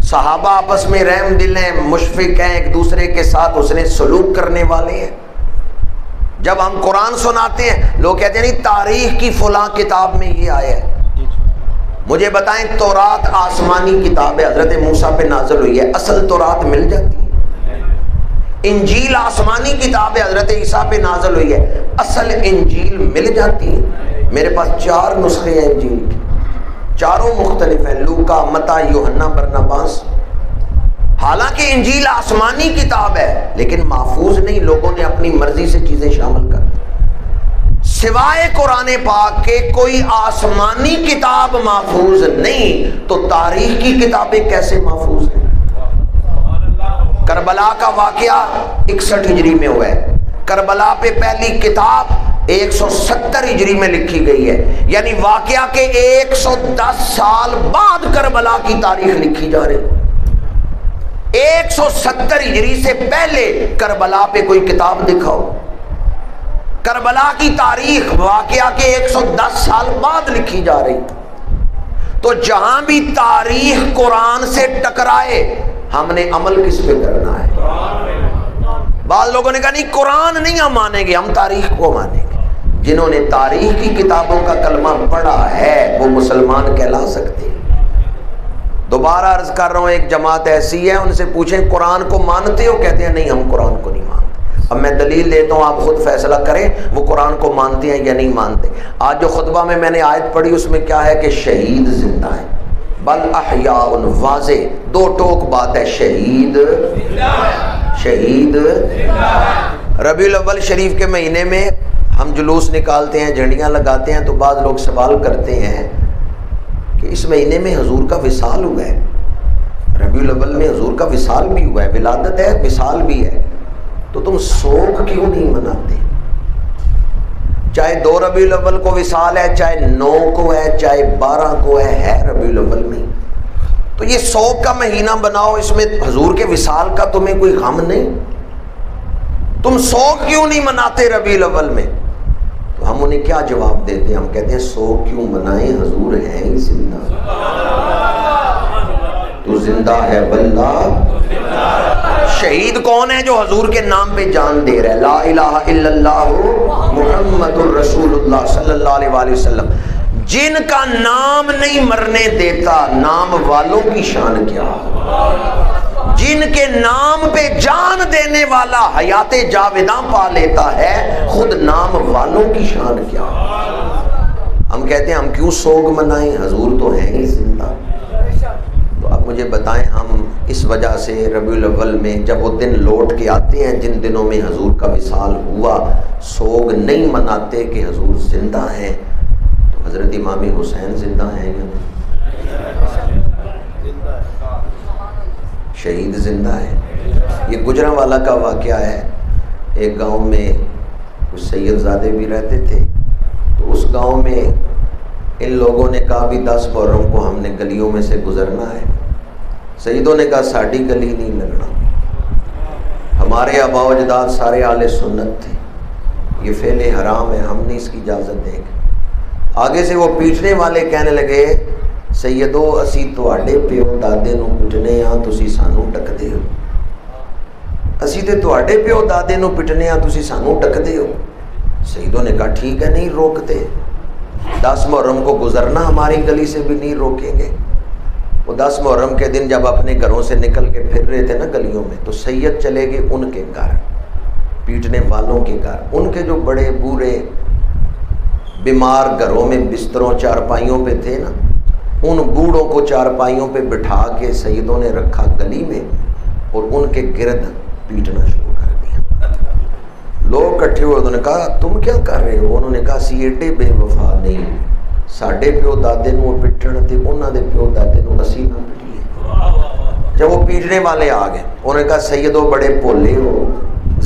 [SPEAKER 1] صحابہ آپس میں رحم دل ہیں، مشفق ہیں، ایک دوسرے کے ساتھ اس نے سلوک کرنے والے ہیں. جب ہم قرآن سناتے ہیں لوگ کہتے ہیں نہیں تاریخ کی فلاں کتاب میں یہ آیا ہے. مجھے بتائیں، تورات آسمانی کتاب ہے، حضرت موسیٰ پہ نازل ہوئی ہے، اصل تورات مل جاتی ہے. انجیل آسمانی کتاب ہے، حضرت عیسیٰ پہ نازل ہوئی ہے، اصل انجیل مل جاتی ہے. میرے پاس 4 نسخے ہیں انجیل کے، چاروں مختلف ہیں، لوکا، متی، یوحنا، برناباس. حالانکہ انجیل آسمانی کتاب ہے لیکن محفوظ نہیں، لوگوں نے اپنی مرضی سے چیزیں شامل کر دی. سوائے قرآن پاک کے کوئی آسمانی کتاب محفوظ نہیں، تو تاریخ کی کتابیں کیسے محفوظ ہیں؟ کربلا کا واقعہ 61 ہجری میں ہوا ہے، کربلا پہ پہلی کتاب 170 ہجری میں لکھی گئی ہے، یعنی واقعہ کے 110 سال بعد کربلا کی تاریخ لکھی جا رہی. 170 ہجری سے پہلے کربلا پہ کوئی کتاب دکھاؤ. کربلا کی تاریخ واقعہ کے 110 سال بعد لکھی جا رہی. تو جہاں بھی تاریخ قرآن سے ٹکرائے ہم نے عمل کس پہ کرنا ہے؟ بعض لوگوں نے کہا نہیں قرآن نہیں ہم مانیں گے، ہم تاریخ کو مانیں گے. جنہوں نے تاریخ کی کتابوں کا کلمہ پڑھا ہے وہ مسلمان کہلا سکتے ہیں. دوبارہ عرض کر رہا ہوں، ایک جماعت ایسی ہے، ان سے پوچھیں قرآن کو مانتے ہو؟ کہتے ہیں نہیں ہم قرآن کو نہیں مانتے. اب میں دلیل دیتا ہوں، آپ خود فیصلہ کریں وہ قرآن کو مانتے ہیں یا نہیں مانتے. آج جو خطبہ میں نے آیت پڑھی اس میں کیا ہے کہ شہید زندہ ہے، بل احیاء، واضح 2 ٹوک بات ہے، شہید ربیع الاول شریف کے مہینے میں ہم جلوس نکالتے ہیں، جھنڈیاں لگاتے ہیں، تو بعض لوگ سوال کرتے ہیں کہ اس مہینے میں حضور کا وصال ہوا ہے. ربیع الاول میں حضور کا وصال بھی ہوا ہے، ولادت ہے، وصال بھی ہے، تو تم سوگ کیوں نہیں مناتے؟ چاہے 2 ربیع الاول کو وصال ہے، چاہے 9 کو ہے، چاہے 12 کو ہے ربیع الاول میں. تو یہ سوگ کا مہینہ بناؤ، اس میں حضور کے وصال کا تمہیں کوئی غم نہیں؟ تم سوگ کیوں نہیں مناتے ربیع الاول میں؟ تو ہم انہیں کیا جواب دیتے ہیں؟ ہم کہتے ہیں سوگ کیوں منائیں، حضور ہیں ہی زندہ. تو زندہ ہے واللہ. شہید کون ہے؟ جو حضور کے نام پہ جان دے رہا ہے، لا الہ الا اللہ محمد الرسول اللہ صلی اللہ علیہ وآلہ وسلم. جن کا نام نہیں مرنے دیتا، نام والوں کی شان کیا؟ جن کے نام پہ جان دینے والا حیات جاوداں پا لیتا ہے، خود نام والوں کی شان کیا؟ ہم کہتے ہیں ہم کیوں سوگ منائیں، حضور تو ہیں ہی زندہ. تو اب مجھے بتائیں، ہم اس وجہ سے ربیع الاول میں جب وہ دن لوٹ کے آتے ہیں جن دنوں میں حضور کا وصال ہوا، سوگ نہیں مناتے کہ حضور زندہ ہیں. تو حضرت امام حسین زندہ ہیں یا نہیں؟ شہید زندہ ہیں۔ یہ گجرانوالہ کا واقعہ ہے۔ ایک گاؤں میں کچھ سید زادے بھی رہتے تھے، تو اس گاؤں میں ان لوگوں نے کہا بھی 10 محرم کو ہم نے گلیوں میں سے گزرنا ہے۔ سیدوں نے کہا ساڑھی گلی نہیں لگنا، ہمارے آباء و اجداد سارے اہل سنت تھے، یہ فعل حرام ہے، ہم نہیں اس کی اجازت دیں گے۔ آگے سے وہ پیٹنے والے کہنے لگے سیدو اسی تواڈے پیو دادے نو پٹنے ہاں تسی سانو ٹکدے ہو، اسی تے تواڈے پیو دادے نو پٹنے ہاں تسی سانو ٹکدے ہو۔ سیدوں نے کہا ٹھیک ہے نہیں روکتے، 10 محرم کو گزرنا ہماری گلی سے بھی نہیں روکیں گے۔ وہ 10 محرم کے دن جب اپنے گھروں سے نکل کے پھر رہے تھے نا گلیوں میں، تو سید چلے گئے ان کے گھر، پیٹنے والوں کے گھر، ان کے جو بڑے بوڑھے بیمار گھروں میں بستروں چارپائیوں پہ تھے نا، ان بوڑھوں کو چارپائیوں پہ بٹھا کے سیدوں نے رکھا گلی میں اور ان کے گرد پیٹنا شروع کر دیا۔ لوگ کٹھے ہوئے، انہوں نے کہا تم کیا کر رہے ہو؟ انہوں نے کہا سی ایڈے بے وفا نہیں، ساڈے پیو دادے نو پٹن تے انہاں دے پیو دادے نو اسی نہ پٹیے۔ جب وہ پیٹنے والے آ گئے، انہوں نے کہا سیدو بڑے بھولے ہو،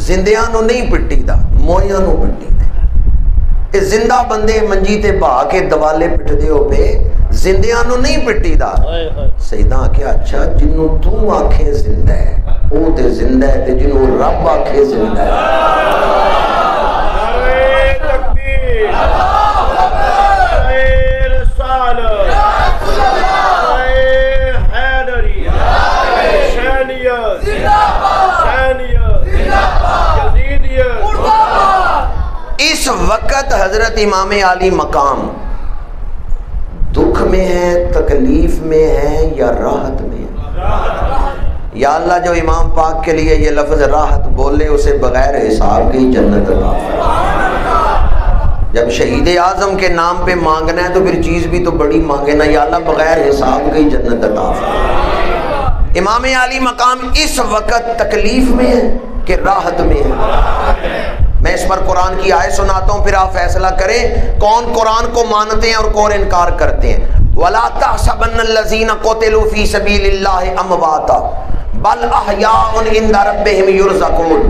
[SPEAKER 1] زندیاں نو نہیں پٹی دا، موئیاں نو پٹی دے۔ اے زندہ بندے منجی تے بہا کے دوالے پٹ دے ہو پہ، زندیاں نو نہیں پٹی دا۔ سیداں کیا اچھا جنوں تو آنکھیں زندہ ہے او تے زندہ ہے، تے جنوں رب آنکھیں زندہ ہے۔ اس وقت حضرت امام علی مقام دکھ میں ہے، تکلیف میں ہے یا راحت میں ہے؟ یا اللہ جو امام پاک کے لیے یہ لفظ راحت بولے اسے بغیر حساب کی جنت عطا فرما۔ جب شہید اعظم کے نام پہ مانگنا ہے تو پھر چیز بھی تو بڑی مانگے نا، یا اللہ بغیر حساب کی جنت عطا فرما۔ امام علی مقام اس وقت تکلیف میں ہے کہ راحت میں ہے؟ میں اس پر قرآن کی آیت سناتا ہوں، پھر آپ فیصلہ کریں کون قرآن کو مانتے ہیں اور کون انکار کرتے ہیں۔ وَلَا تَحْسَبَنَّ الَّذِينَ قُتِلُوا فِي سَبِيلِ اللَّهِ أَمْوَاتًا بَلْ أَحْيَاءٌ عِندَ رَبِّهِمْ يُرْزَقُونَ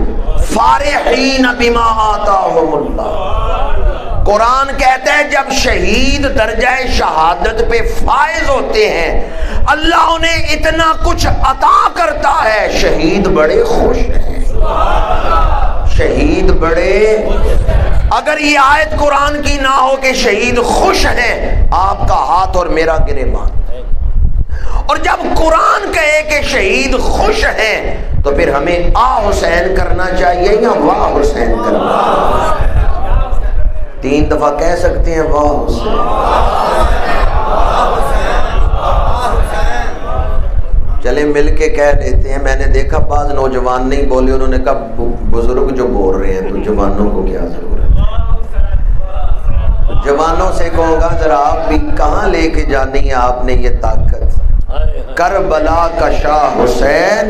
[SPEAKER 1] فَارِحِينَ بِمَا آتَاهُمُ اللَّهُ۔ قرآن کہتا ہے جب شہید درجہ شہادت پہ فائز ہوتے ہیں، اللہ انہیں اتنا کچھ عطا کرتا ہے، شہید بڑے خوش ہیں، شہید بڑے۔ اگر یہ آیت قرآن کی نہ ہو کہ شہید خوش ہیں، آپ کا ہاتھ اور میرا گریبان۔ اور جب قرآن کہے کہ شہید خوش ہیں تو پھر ہمیں آ حسین کرنا چاہیے یا واہ حسین کرنا؟ 3 دفعہ کہہ سکتے ہیں واہ حسین۔ چلے مل کے کہہ لیتے ہیں۔ میں نے دیکھا بعض نوجوان نہیں بولے، انہوں نے کہا بزرگ جو بول رہے ہیں تو جوانوں کو کیا ضرورت ہے؟ جوانوں سے کہوں گا ذرا آپ بھی کہاں لے کے جانی ہے آپ نے یہ طاقت؟ کربلا کا شاہ حسین،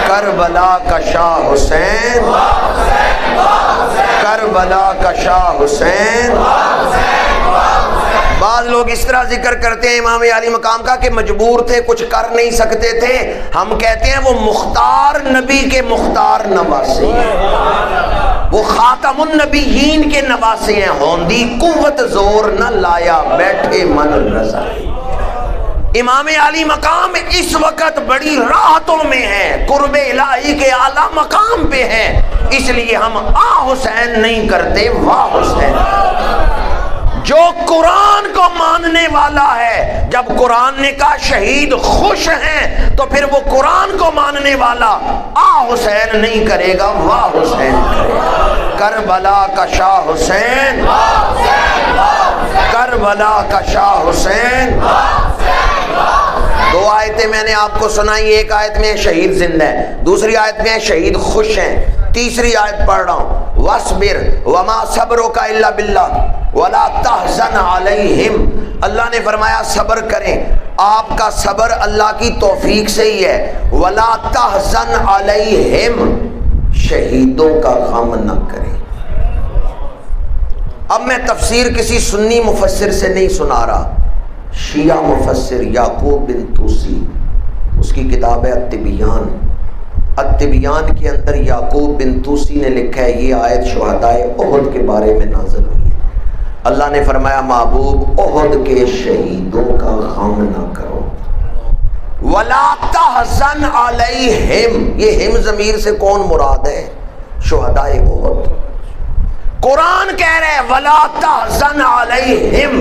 [SPEAKER 1] کربلا کا شاہ حسین، کربلا کا شاہ حسین۔ بعض لوگ اس طرح ذکر کرتے ہیں امام علی مقام کا کہ مجبور تھے، کچھ کر نہیں سکتے تھے۔ ہم کہتے ہیں وہ مختار نبی کے مختار نواسے ہیں، وہ خاتم النبیین کے نواسے ہیں۔ ہوندی قوت زور نہ لایا، بیٹھے من رضا۔ امام علی مقام اس وقت بڑی راحتوں میں ہے، قرب الہی کے اعلیٰ مقام پہ ہے، اس لیے ہم آ حسین نہیں کرتے، واہ حسین۔ جو قرآن کو ماننے والا ہے، جب قرآن نے کہا شہید خوش ہیں تو پھر وہ قرآن کو ماننے والا آ حسین نہیں کرے گا، واہ حسین کرے گا۔ کربلا کا شاہ حسین، کربلا کا شاہ حسین۔ 2 آیتیں میں نے آپ کو سنائی، ایک آیت میں شہید زندہ ہے، دوسری آیت میں شہید خوش ہیں، تیسری آیت پڑھ رہا ہوں وَاصْبِرْ وَمَا صَبْرُكَ إِلَّا بِاللَّهِ وَلَا تَحْزَنْ عَلَيْهِمْ۔ اللہ نے فرمایا صبر کریں، آپ کا صبر اللہ کی توفیق سے ہی ہے۔ وَلَا تَحْزَنْ عَلَيْهِمْ، شہیدوں کا غم نہ کریں۔ اب میں تفسیر کسی سنی مفسر سے نہیں سنا رہا، شیعہ مفسر یعقوب بن توسی اس کی کتاب ہے التبیان. التبیان کے اندر یعقوب بن توسی نے لکھا ہے یہ آیت شہدائے احد کے بارے میں نازل ہوئی ہے. اللہ نے فرمایا محبوب احد کے شہیدوں کا غم نہ کرو. وَلَا تَحْزَنْ عَلَيْهِمْ، یہ ہم ضمیر سے کون مراد ہے؟ شہدائے احد. قرآن کہہ رہے ہیں وَلَا تَحْزَنْ عَلَيْهِمْ،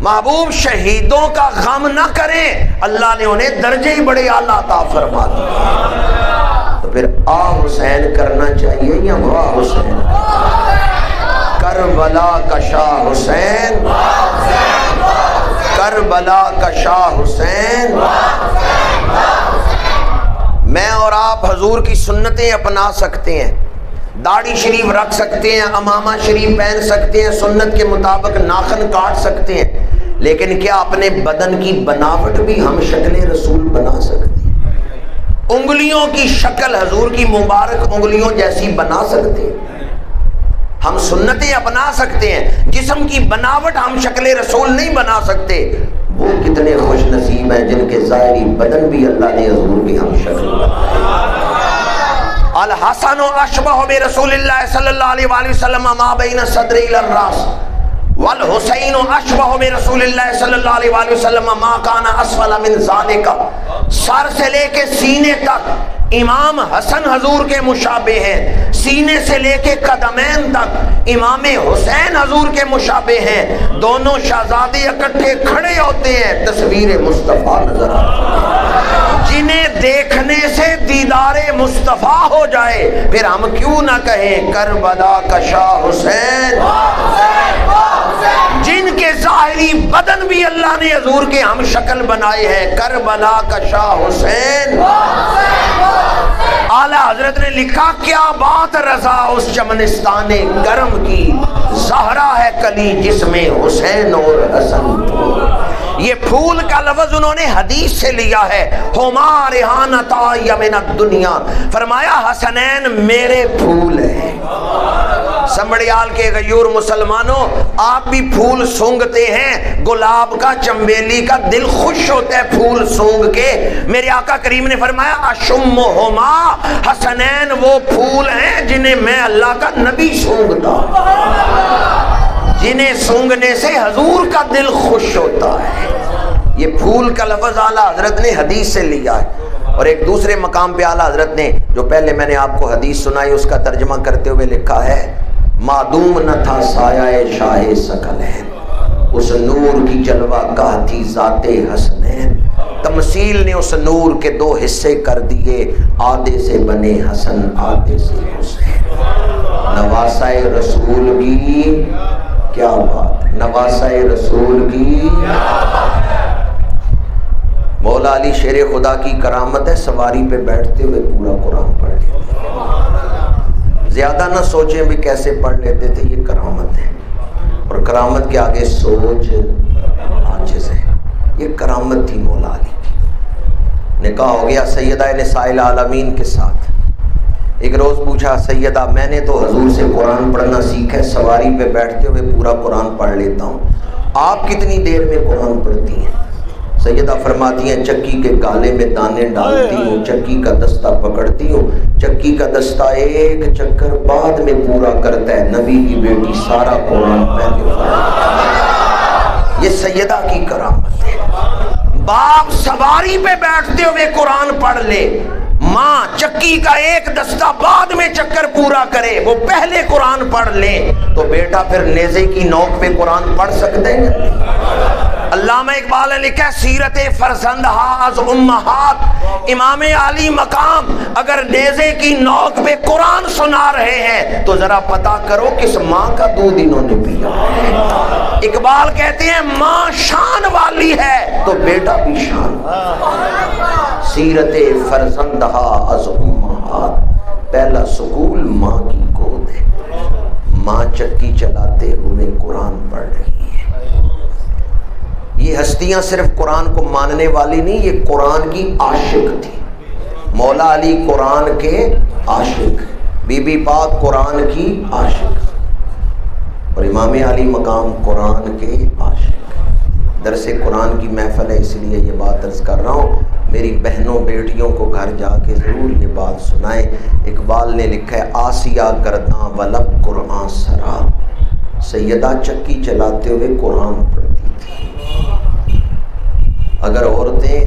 [SPEAKER 1] محبوب شہیدوں کا غم نہ کریں. اللہ نے انہیں درجے ہی بڑے اعلیٰ عطا فرما دیے. تو پھر آ حسین کرنا چاہیے یا واہ حسین؟ کربلا کا شاہ حسین، کربلا کا شاہ حسین. میں اور آپ حضور کی سنتیں اپنا سکتے ہیں، داڑھی شریف رکھ سکتے ہیں، امامہ شریف پہن سکتے ہیں، سنت کے مطابق ناخن کاٹ سکتے ہیں، لیکن کیا اپنے بدن کی بناوٹ بھی ہم شکل رسول بنا سکتے ہیں؟ انگلیوں کی شکل حضور کی مبارک انگلیوں جیسی بنا سکتے ہیں؟ ہم سنتیں اپنا سکتے ہیں، جسم کی بناوٹ ہم شکل رسول نہیں بنا سکتے. وہ کتنے خوش نصیب ہیں جن کے ظاہری بدن بھی اللہ نے حضور کی ہم شکل بنایا. الحسن اشبہ برسول اللہ صلی اللہ علیہ وآلہ وسلم ما بین الصدر الی الراس والحسین اشبہ برسول اللہ صلی اللہ علیہ وآلہ وسلم ما کان اسفل من ذالک. سر سے لے کے سینے تک امام حسن حضور کے مشابہ ہیں، سینے سے لے کے قدمین تک امام حسین حضور کے مشابہ ہیں. دونوں شہزادے اکٹھے کھڑے ہوتے ہیں، تصویر مصطفیٰ نظر آتی ہے. جنہیں دیکھنے سے دیدار مصطفیٰ ہو جائے پھر ہم کیوں نہ کہیں کربلا کا شاہ حسین. جن کے ظاہری بدن بھی اللہ نے حضور کے ہم شکل بنائے ہیں، کربلا کا شاہ حسین. اعلیٰ حضرت نے لکھا کیا بات رضا اس چمنستان گرم کی، زہرا ہے کلی جس میں حسین اور حسن. یہ پھول کا لفظ انہوں نے حدیث سے لیا ہے. ہما ریحانتا من الدنیا، فرمایا حسنین میرے پھول ہیں. سمبڑیال کے غیور مسلمانوں، آپ بھی پھول سونگتے ہیں، گلاب کا چنبیلی کا دل خوش ہوتا ہے پھول سونگ کے. میرے آقا کریم نے فرمایا اشمہما، حسنین وہ پھول ہیں جنہیں میں اللہ کا نبی سونگتا ہوں، جنہیں سونگنے سے حضور کا دل خوش ہوتا ہے. یہ پھول کا لفظ اعلیٰ حضرت نے حدیث سے لیا ہے. اور ایک دوسرے مقام پہ اعلیٰ حضرت نے جو پہلے میں نے آپ کو حدیث سنائی اس کا ترجمہ کرتے ہوئے لکھا ہے معدوم نہ تھا سایہ شاہ ثقلین، اس نور کی جلوہ گاہ تھی ذات حسنین. تمثیل نے اس نور کے دو حصے کر دیے، آدھے سے بنے حسن آدھے سے حسین. نواسہ رسول کی کیا بات، نواسہ رسول کی. مولا علی شیر خدا کی کرامت ہے، سواری پہ بیٹھتے ہوئے پورا قرآن پڑھ لیتے. زیادہ نہ سوچیں بھی کیسے پڑھ لیتے تھے، یہ کرامت ہے. اور کرامت کے آگے سوچ عاجز ہے. یہ کرامت تھی مولا علی کی. نکاح ہو گیا سیدہ نساء العالمین کے ساتھ. ایک روز پوچھا سیدہ میں نے تو حضور سے قرآن پڑھنا سیکھا ہے، سواری پہ بیٹھتے ہوئے پورا قرآن پڑھ لیتا ہوں، آپ کتنی دیر میں قرآن پڑھتی ہیں؟ سیدہ فرماتی ہیں چکی کے گالے میں دانے ڈالتی ہوں، چکی کا دستہ پکڑتی ہوں، چکی کا دستہ ایک چکر بعد میں پورا کرتا ہے. نبی کی بیٹی سارا قرآن پہلے پڑھتی. یہ سیدہ کی کرامت ہے. باپ سواری پہ بیٹھتے ہوئے قرآن پڑھ لے، ماں چکی کا ایک دستہ بعد میں چکر پورا کرے، وہ پہلے قرآن پڑھ لے، تو بیٹا پھر نیزے کی نوک پہ قرآن پڑھ سکتے ہیں. علامہ اقبال نے لکھا سیرت فرزند از امہات، امام علی مقام اگر نیزے کی نوک پہ قرآن سنا رہے ہیں تو ذرا پتا کرو کس ماں کا دودھ انہوں نے پیا. اقبال کہتے ہیں ماں شان والی ہے تو بیٹا بھی شان. سیرت فرزندہا از امہات، پہلا سکول ماں کی گود ہے. ماں چکی چلاتے ہوئے قرآن پڑھ رہی ہے. یہ ہستیاں صرف قرآن کو ماننے والی نہیں، یہ قرآن کی عاشق تھی. مولا علی قرآن کے عاشق، بی بی پاک قرآن کی عاشق، اور امام علی مقام قرآن کے عاشق. درس قرآن کی محفل ہے اس لیے یہ بات عرض کر رہا ہوں. میری بہنوں بیٹیوں کو گھر جا کے ضرور یہ بات سنائیں۔ اقبال نے لکھا ہے آسیہ گرداں ولب قرآن سرا، سیدہ چکی چلاتے ہوئے قرآن پڑھتی تھی۔ اگر عورتیں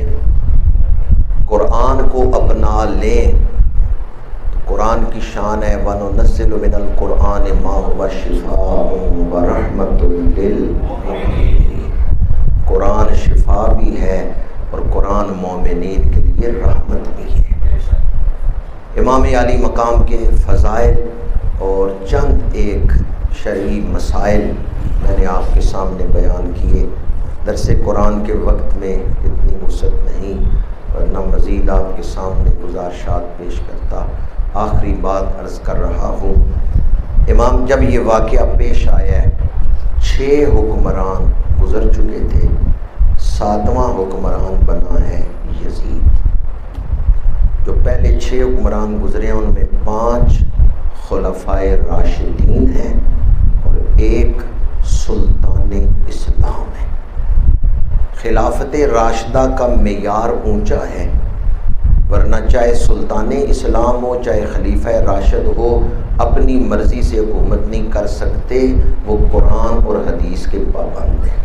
[SPEAKER 1] قرآن کو اپنا لیں تو قرآن کی شان ہے وَنُنَزِّلُ مِنَ الْقُرْآنِ مَا هُوَ شِفَاءٌ وَرَحْمَةٌ لِّلْمُؤْمِنِينَ، قرآن شفا بھی ہے اور قرآن مومنین کے لیے رحمت بھی ہے۔ امام علی مقام کے فضائل اور چند ایک شرعی مسائل میں نے آپ کے سامنے بیان کیے۔ درس قرآن کے وقت میں اتنی وسعت نہیں، ورنہ مزید آپ کے سامنے گزارشات پیش کرتا۔ آخری بات عرض کر رہا ہوں، امام جب یہ واقعہ پیش آیا ہے 6 حکمران گزر چکے تھے، 7واں حکمران بنا ہے یزید۔ جو پہلے 6 حکمران گزرے ہیں ان میں 5 خلفائے راشدین ہیں اور 1 سلطان اسلام ہے۔ خلافت راشدہ کا معیار اونچا ہے، ورنہ چاہے سلطان اسلام ہو چاہے خلیفہ راشد ہو اپنی مرضی سے حکومت نہیں کر سکتے، وہ قرآن اور حدیث کے پابند ہیں۔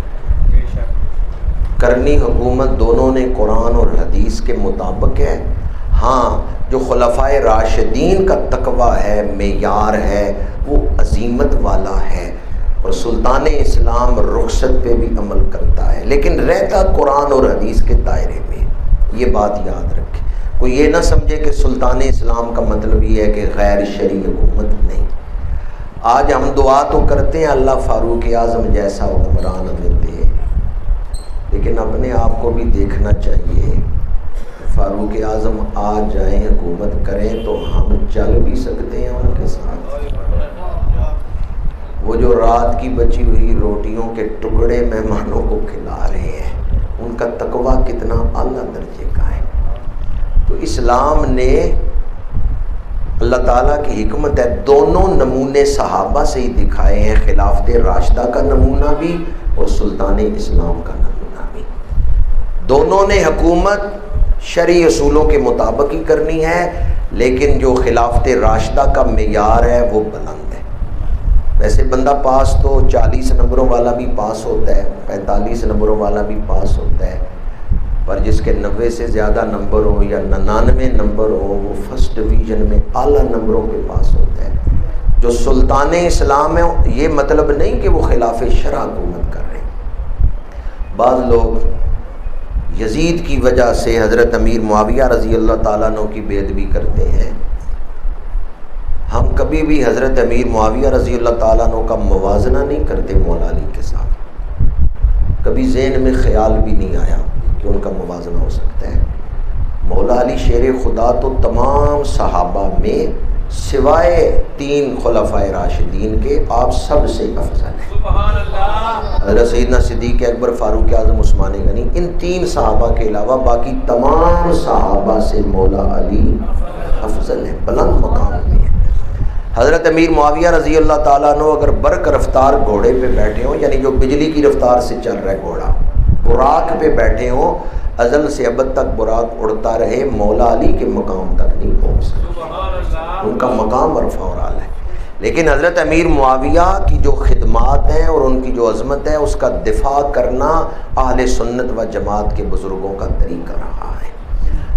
[SPEAKER 1] کرنی حکومت دونوں نے قرآن اور حدیث کے مطابق ہے۔ ہاں جو خلفائے راشدین کا تقویٰ ہے، معیار ہے، وہ عظیمت والا ہے، اور سلطان اسلام رخصت پہ بھی عمل کرتا ہے، لیکن رہتا قرآن اور حدیث کے دائرے میں۔ یہ بات یاد رکھیں، کوئی یہ نہ سمجھے کہ سلطان اسلام کا مطلب یہ ہے کہ غیر شرعی حکومت نہیں۔ آج ہم دعا تو کرتے ہیں اللہ فاروق اعظم جیسا حکمران ہمیں دے، لیکن اپنے آپ کو بھی دیکھنا چاہیے۔ فاروق اعظم آ جائیں حکومت کریں تو ہم چل بھی سکتے ہیں ان کے ساتھ۔ وہ جو رات کی بچی ہوئی روٹیوں کے ٹکڑے مہمانوں کو کھلا رہے ہیں، ان کا تقویٰ کتنا اعلیٰ درجے کا ہے۔ تو اسلام نے، اللہ تعالیٰ کی حکمت ہے، دونوں نمونے صحابہ سے ہی دکھائے ہیں، خلافت راشدہ کا نمونہ بھی اور سلطان اسلام کا نمونہ بھی۔ دونوں نے حکومت شرعی اصولوں کے مطابق ہی کرنی ہے، لیکن جو خلافت راشدہ کا معیار ہے وہ بلند ہے۔ ویسے بندہ پاس تو 40 نمبروں والا بھی پاس ہوتا ہے، 45 نمبروں والا بھی پاس ہوتا ہے، پر جس کے 90 سے زیادہ نمبر ہو یا 99 نمبر ہو وہ فرسٹ ڈویژن میں اعلیٰ نمبروں پہ پاس ہوتا ہے۔ جو سلطان اسلام ہے یہ مطلب نہیں کہ وہ خلاف شرع حکومت کر رہے ہیں۔ بعض لوگ یزید کی وجہ سے حضرت امیر معاویہ رضی اللہ تعالیٰ عنہ کی بے ادبی کرتے ہیں۔ ہم کبھی بھی حضرت امیر معاویہ رضی اللہ تعالیٰ عنہ کا موازنہ نہیں کرتے مولا علی کے ساتھ، کبھی ذہن میں خیال بھی نہیں آیا کہ ان کا موازنہ ہو سکتا ہے۔ مولا علی شیر خدا تو تمام صحابہ میں سوائے 3 خلفائے راشدین کے آپ سب سے افضل ہیں۔ حضرت سیدنا صدیق اکبر، فاروق اعظم، عثمان غنی، ان 3 صحابہ کے علاوہ باقی تمام صحابہ سے مولا علی افضل ہے، بلند مقام میں ہے۔ حضرت امیر معاویہ رضی اللہ تعالیٰ عنہ اگر برق رفتار گھوڑے پہ بیٹھے ہوں، یعنی جو بجلی کی رفتار سے چل رہا ہے گھوڑا، براق پہ بیٹھے ہوں، ازل سے ابد تک براق اڑتا رہے، مولا علی کے مقام تک نہیں پہنچ سکتا، ان کا مقام رفع اور اعلیٰ ہے۔ لیکن حضرت امیر معاویہ کی جو خدمات ہیں اور ان کی جو عظمت ہے، اس کا دفاع کرنا اہل سنت و جماعت کے بزرگوں کا طریقہ رہا ہے۔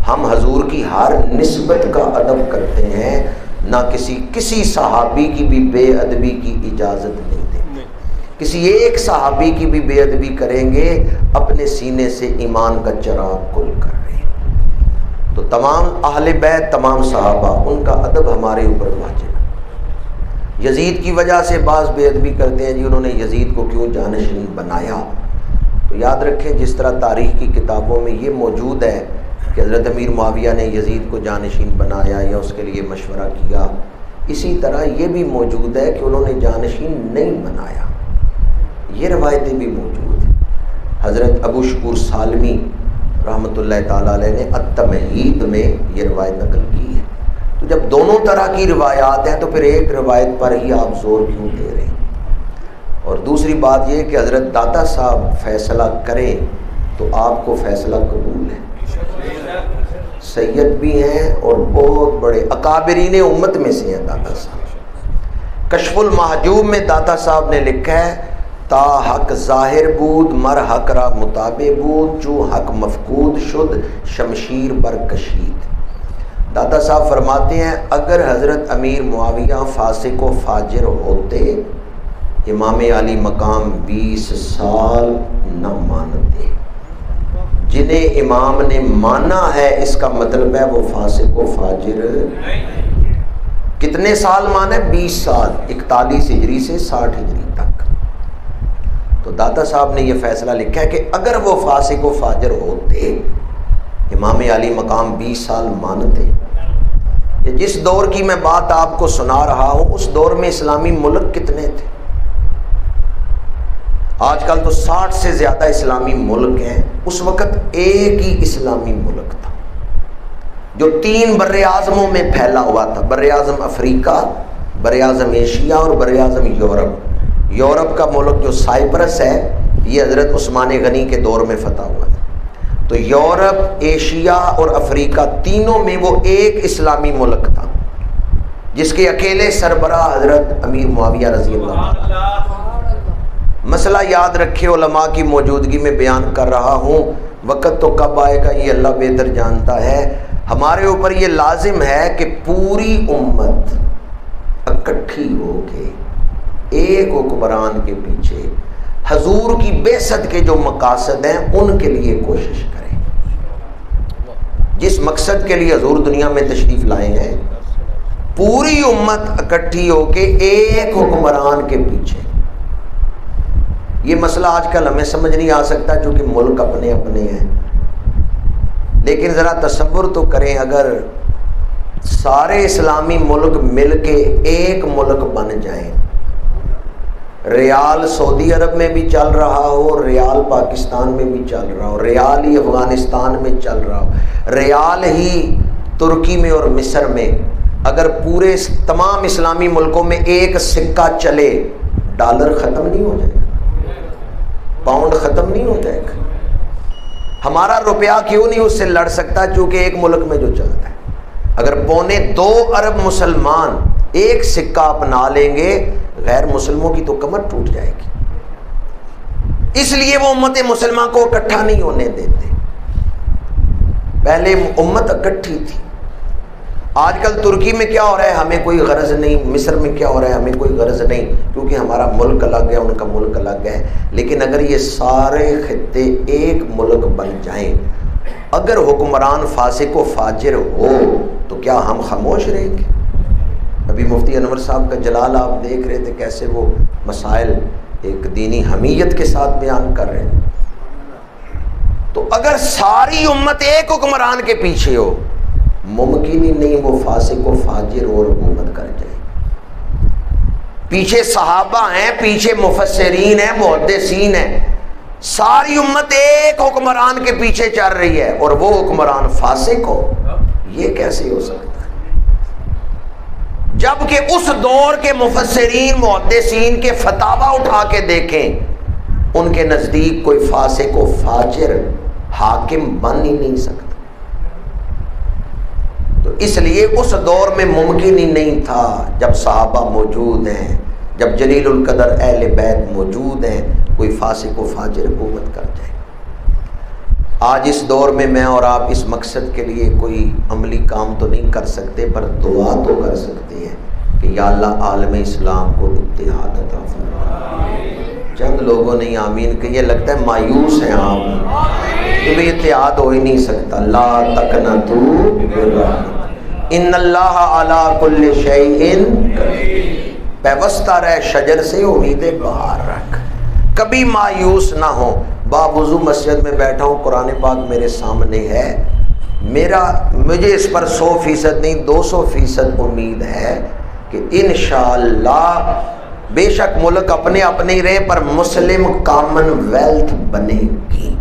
[SPEAKER 1] ہم حضور کی ہر نسبت کا ادب کرتے ہیں، نہ کسی صحابی کی بھی بے ادبی کی اجازت نہیں دیتے۔ کسی ایک صحابی کی بھی بے ادبی کریں گے اپنے سینے سے ایمان کا چراغ کل کر رہے ہیں۔ تو تمام اہل بیت، تمام صحابہ، ان کا ادب ہمارے اوپر واجب ہے۔ یزید کی وجہ سے بعض بے ادبی کرتے ہیں، جی انہوں نے یزید کو کیوں جانشین بنایا؟ تو یاد رکھیں جس طرح تاریخ کی کتابوں میں یہ موجود ہے کہ حضرت امیر معاویہ نے یزید کو جانشین بنایا یا اس کے لیے مشورہ کیا، اسی طرح یہ بھی موجود ہے کہ انہوں نے جانشین نہیں بنایا، یہ روایتیں بھی موجود ہیں۔ حضرت ابو شکور سالمی رحمۃ اللہ تعالیٰ علیہ نے التمہید میں یہ روایت نقل کی ہے۔ تو جب دونوں طرح کی روایات ہیں تو پھر ایک روایت پر ہی آپ زور کیوں دے رہے ہیں؟ اور دوسری بات یہ کہ حضرت داتا صاحب فیصلہ کریں تو آپ کو فیصلہ قبول ہے، سید بھی ہیں اور بہت بڑے اکابرین امت میں سے ہیں داتا صاحب۔ کشف المحجوب میں داتا صاحب نے لکھا ہے تا حق ظاہر بود مر حق را مطابع بود جو حق مفقود شد شمشیر بر کشید۔ داتا صاحب فرماتے ہیں اگر حضرت امیر معاویہ فاسق و فاجر ہوتے امام علی مقام 20 سال نہ مانتے۔ جنہیں امام نے مانا ہے اس کا مطلب ہے وہ فاسق و فاجر کتنے سال مانے؟ 20 سال، 41 ہجری سے 60 ہجری تک۔ تو داتا صاحب نے یہ فیصلہ لکھا ہے کہ اگر وہ فاسق و فاجر ہوتے امام علی مقام 20 سال مانتے۔ جس دور کی میں بات آپ کو سنا رہا ہوں اس دور میں اسلامی ملک کتنے تھے؟ آج کل تو 60 سے زیادہ اسلامی ملک ہیں، اس وقت ایک ہی اسلامی ملک تھا جو 3 بر اعظموں میں پھیلا ہوا تھا، بر اعظم افریقہ، بر اعظم ایشیا اور بر اعظم یورپ۔ یورپ کا ملک جو سائپرس ہے یہ حضرت عثمان غنی کے دور میں فتح ہوا تھا۔ تو یورپ، ایشیا اور افریقہ تینوں میں وہ ایک اسلامی ملک تھا جس کے اکیلے سربراہ حضرت امیر معاویہ رضی اللہ عنہ۔ مسئلہ یاد رکھے، علماء کی موجودگی میں بیان کر رہا ہوں، وقت تو کب آئے گا یہ اللہ بہتر جانتا ہے۔ ہمارے اوپر یہ لازم ہے کہ پوری امت اکٹھی ہو کے ایک حکمران کے پیچھے حضور کی بعثت کے جو مقاصد ہیں ان کے لیے کوشش کریں۔ جس مقصد کے لیے حضور دنیا میں تشریف لائے ہیں پوری امت اکٹھی ہو کے ایک حکمران کے پیچھے۔ یہ مسئلہ آج کل ہمیں سمجھ نہیں آ سکتا کیونکہ ملک اپنے اپنے ہیں، لیکن ذرا تصور تو کریں اگر سارے اسلامی ملک مل کے ایک ملک بن جائیں، ریال سعودی عرب میں بھی چل رہا ہو، ریال پاکستان میں بھی چل رہا ہو، ریال ہی افغانستان میں چل رہا ہو، ریال ہی ترکی میں اور مصر میں، اگر پورے تمام اسلامی ملکوں میں ایک سکہ چلے ڈالر ختم نہیں ہو جائے گا؟ پاؤنڈ ختم نہیں ہو جائے گا؟ ہمارا روپیہ کیوں نہیں اس سے لڑ سکتا؟ چونکہ ایک ملک میں جو چلتا ہے۔ اگر 2.25 ارب مسلمان ایک سکہ اپنا لیں گے غیر مسلموں کی تو کمر ٹوٹ جائے گی۔ اس لیے وہ امت مسلمہ کو اکٹھا نہیں ہونے دیتے۔ پہلے امت اکٹھی تھی۔ آج کل ترکی میں کیا ہو رہا ہے ہمیں کوئی غرض نہیں، مصر میں کیا ہو رہا ہے ہمیں کوئی غرض نہیں، کیونکہ ہمارا ملک الگ ہے، ان کا ملک الگ ہے۔ لیکن اگر یہ سارے خطے ایک ملک بن جائیں، اگر حکمران فاسق و فاجر ہو تو کیا ہم خاموش رہیں گے؟ ابھی مفتی انور صاحب کا جلال آپ دیکھ رہے تھے کیسے وہ مسائل ایک دینی حمیت کے ساتھ بیان کر رہے ہیں۔ تو اگر ساری امت ایک حکمران کے پیچھے ہو ممکن ہی نہیں وہ فاسق و فاجر اور حکومت کر جائے۔ پیچھے صحابہ ہیں، پیچھے مفسرین ہیں، محدثین ہیں، ساری امت ایک حکمران کے پیچھے چل رہی ہے اور وہ حکمران فاسق ہو، یہ کیسے ہو سکتا ہے؟ جبکہ اس دور کے مفسرین محدثین کے فتاوی اٹھا کے دیکھیں، ان کے نزدیک کوئی فاسق و فاجر حاکم بن ہی نہیں سکتا۔ تو اس لیے اس دور میں ممکن ہی نہیں تھا، جب صحابہ موجود ہیں، جب جلیل القدر اہل بیت موجود ہیں، کوئی فاسق و فاجر حکومت کر جائے۔ آج اس دور میں میں اور آپ اس مقصد کے لیے کوئی عملی کام تو نہیں کر سکتے، پر دعا تو کر سکتے ہیں کہ یا اللہ عالم اسلام کو اتحاد عطا فرما۔ چند لوگوں نے آمین کہ یہ لگتا ہے مایوس ہیں آپ کہ بھی اتحاد ہو ہی نہیں سکتا۔ لا تقنطوا من رحمت ان اللہ علی کل شیء قدیر، پیوستہ رہ شجر سے امید بہار رکھ، کبھی مایوس نہ ہو۔ باوضو مسجد میں بیٹھا ہوں، قرآن پاک میرے سامنے ہے، مجھے اس پر 100% نہیں 200% امید ہے کہ انشاءاللہ بے شک ملک اپنے اپنے ہی رہے پر مسلم کامن ویلتھ بنے گی،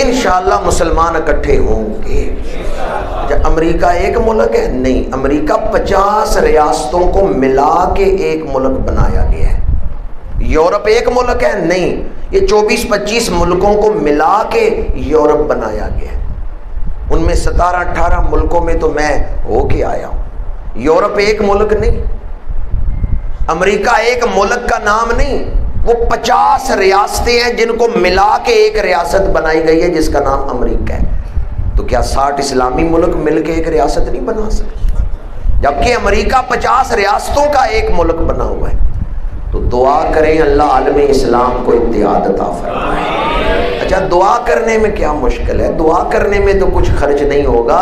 [SPEAKER 1] انشاءاللہ مسلمان اکٹھے ہوں گے۔ امریکہ ایک ملک ہے؟ نہیں، امریکہ 50 ریاستوں کو ملا کے ایک ملک بنایا گیا ہے۔ یورپ ایک ملک ہے؟ نہیں، یہ 24-25 ملکوں کو ملا کے یورپ بنایا گیا ہے۔ ان میں 17-18 ملکوں میں تو میں ہو کے آیا ہوں. یورپ ایک ملک نہیں، امریکہ ایک ملک کا نام نہیں، وہ 50 ریاستیں ہیں جن کو ملا کے ایک ریاست بنائی گئی ہے جس کا نام امریکہ ہے. تو کیا 60 اسلامی ملک مل کے ایک ریاست نہیں بنا سکتے؟ جبکہ امریکہ 50 ریاستوں کا ایک ملک بنا ہوا ہے. تو دعا کریں اللہ عالم اسلام کو اتحاد عطا فرمائے. اچھا دعا کرنے میں کیا مشکل ہے؟ دعا کرنے میں تو کچھ خرچ نہیں ہوگا،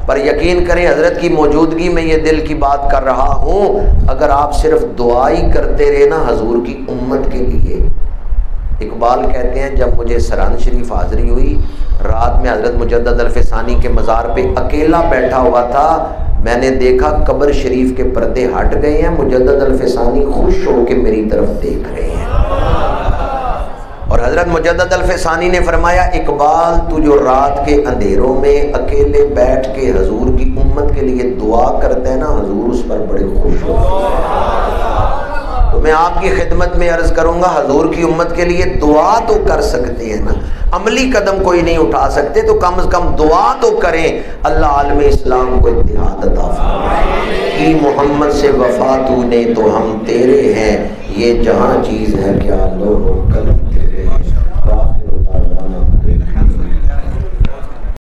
[SPEAKER 1] پر یقین کریں حضرت کی موجودگی میں یہ دل کی بات کر رہا ہوں، اگر آپ صرف دعا ہی کرتے رہے نا حضور کی امت کے لیے. اقبال کہتے ہیں جب مجھے سرہند شریف حاضری ہوئی، رات میں حضرت مجدد الفسانی کے مزار پہ اکیلا بیٹھا ہوا تھا، میں نے دیکھا قبر شریف کے پردے ہٹ گئے ہیں، مجدد الفسانی خوش ہو کے میری طرف دیکھ رہے ہیں. اور حضرت مجدد الفسانی نے فرمایا اقبال تو جو رات کے اندھیروں میں اکیلے بیٹھ کے حضور کی امت کے لیے دعا کرتے ہیں نا، حضور اس پر بڑے خوش ہوتے ہیں. تو میں آپ کی خدمت میں عرض کروں گا حضور کی امت کے لیے دعا تو کر سکتے ہیں نا، عملی قدم کوئی نہیں اٹھا سکتے تو کم از کم دعا تو کریں اللہ عالم اسلام کو اتحاد عطا فرمائے. کی محمد سے وفا تو نے تو ہم تیرے ہیں، یہ جہاں چیز ہے کیا لوگوں قلم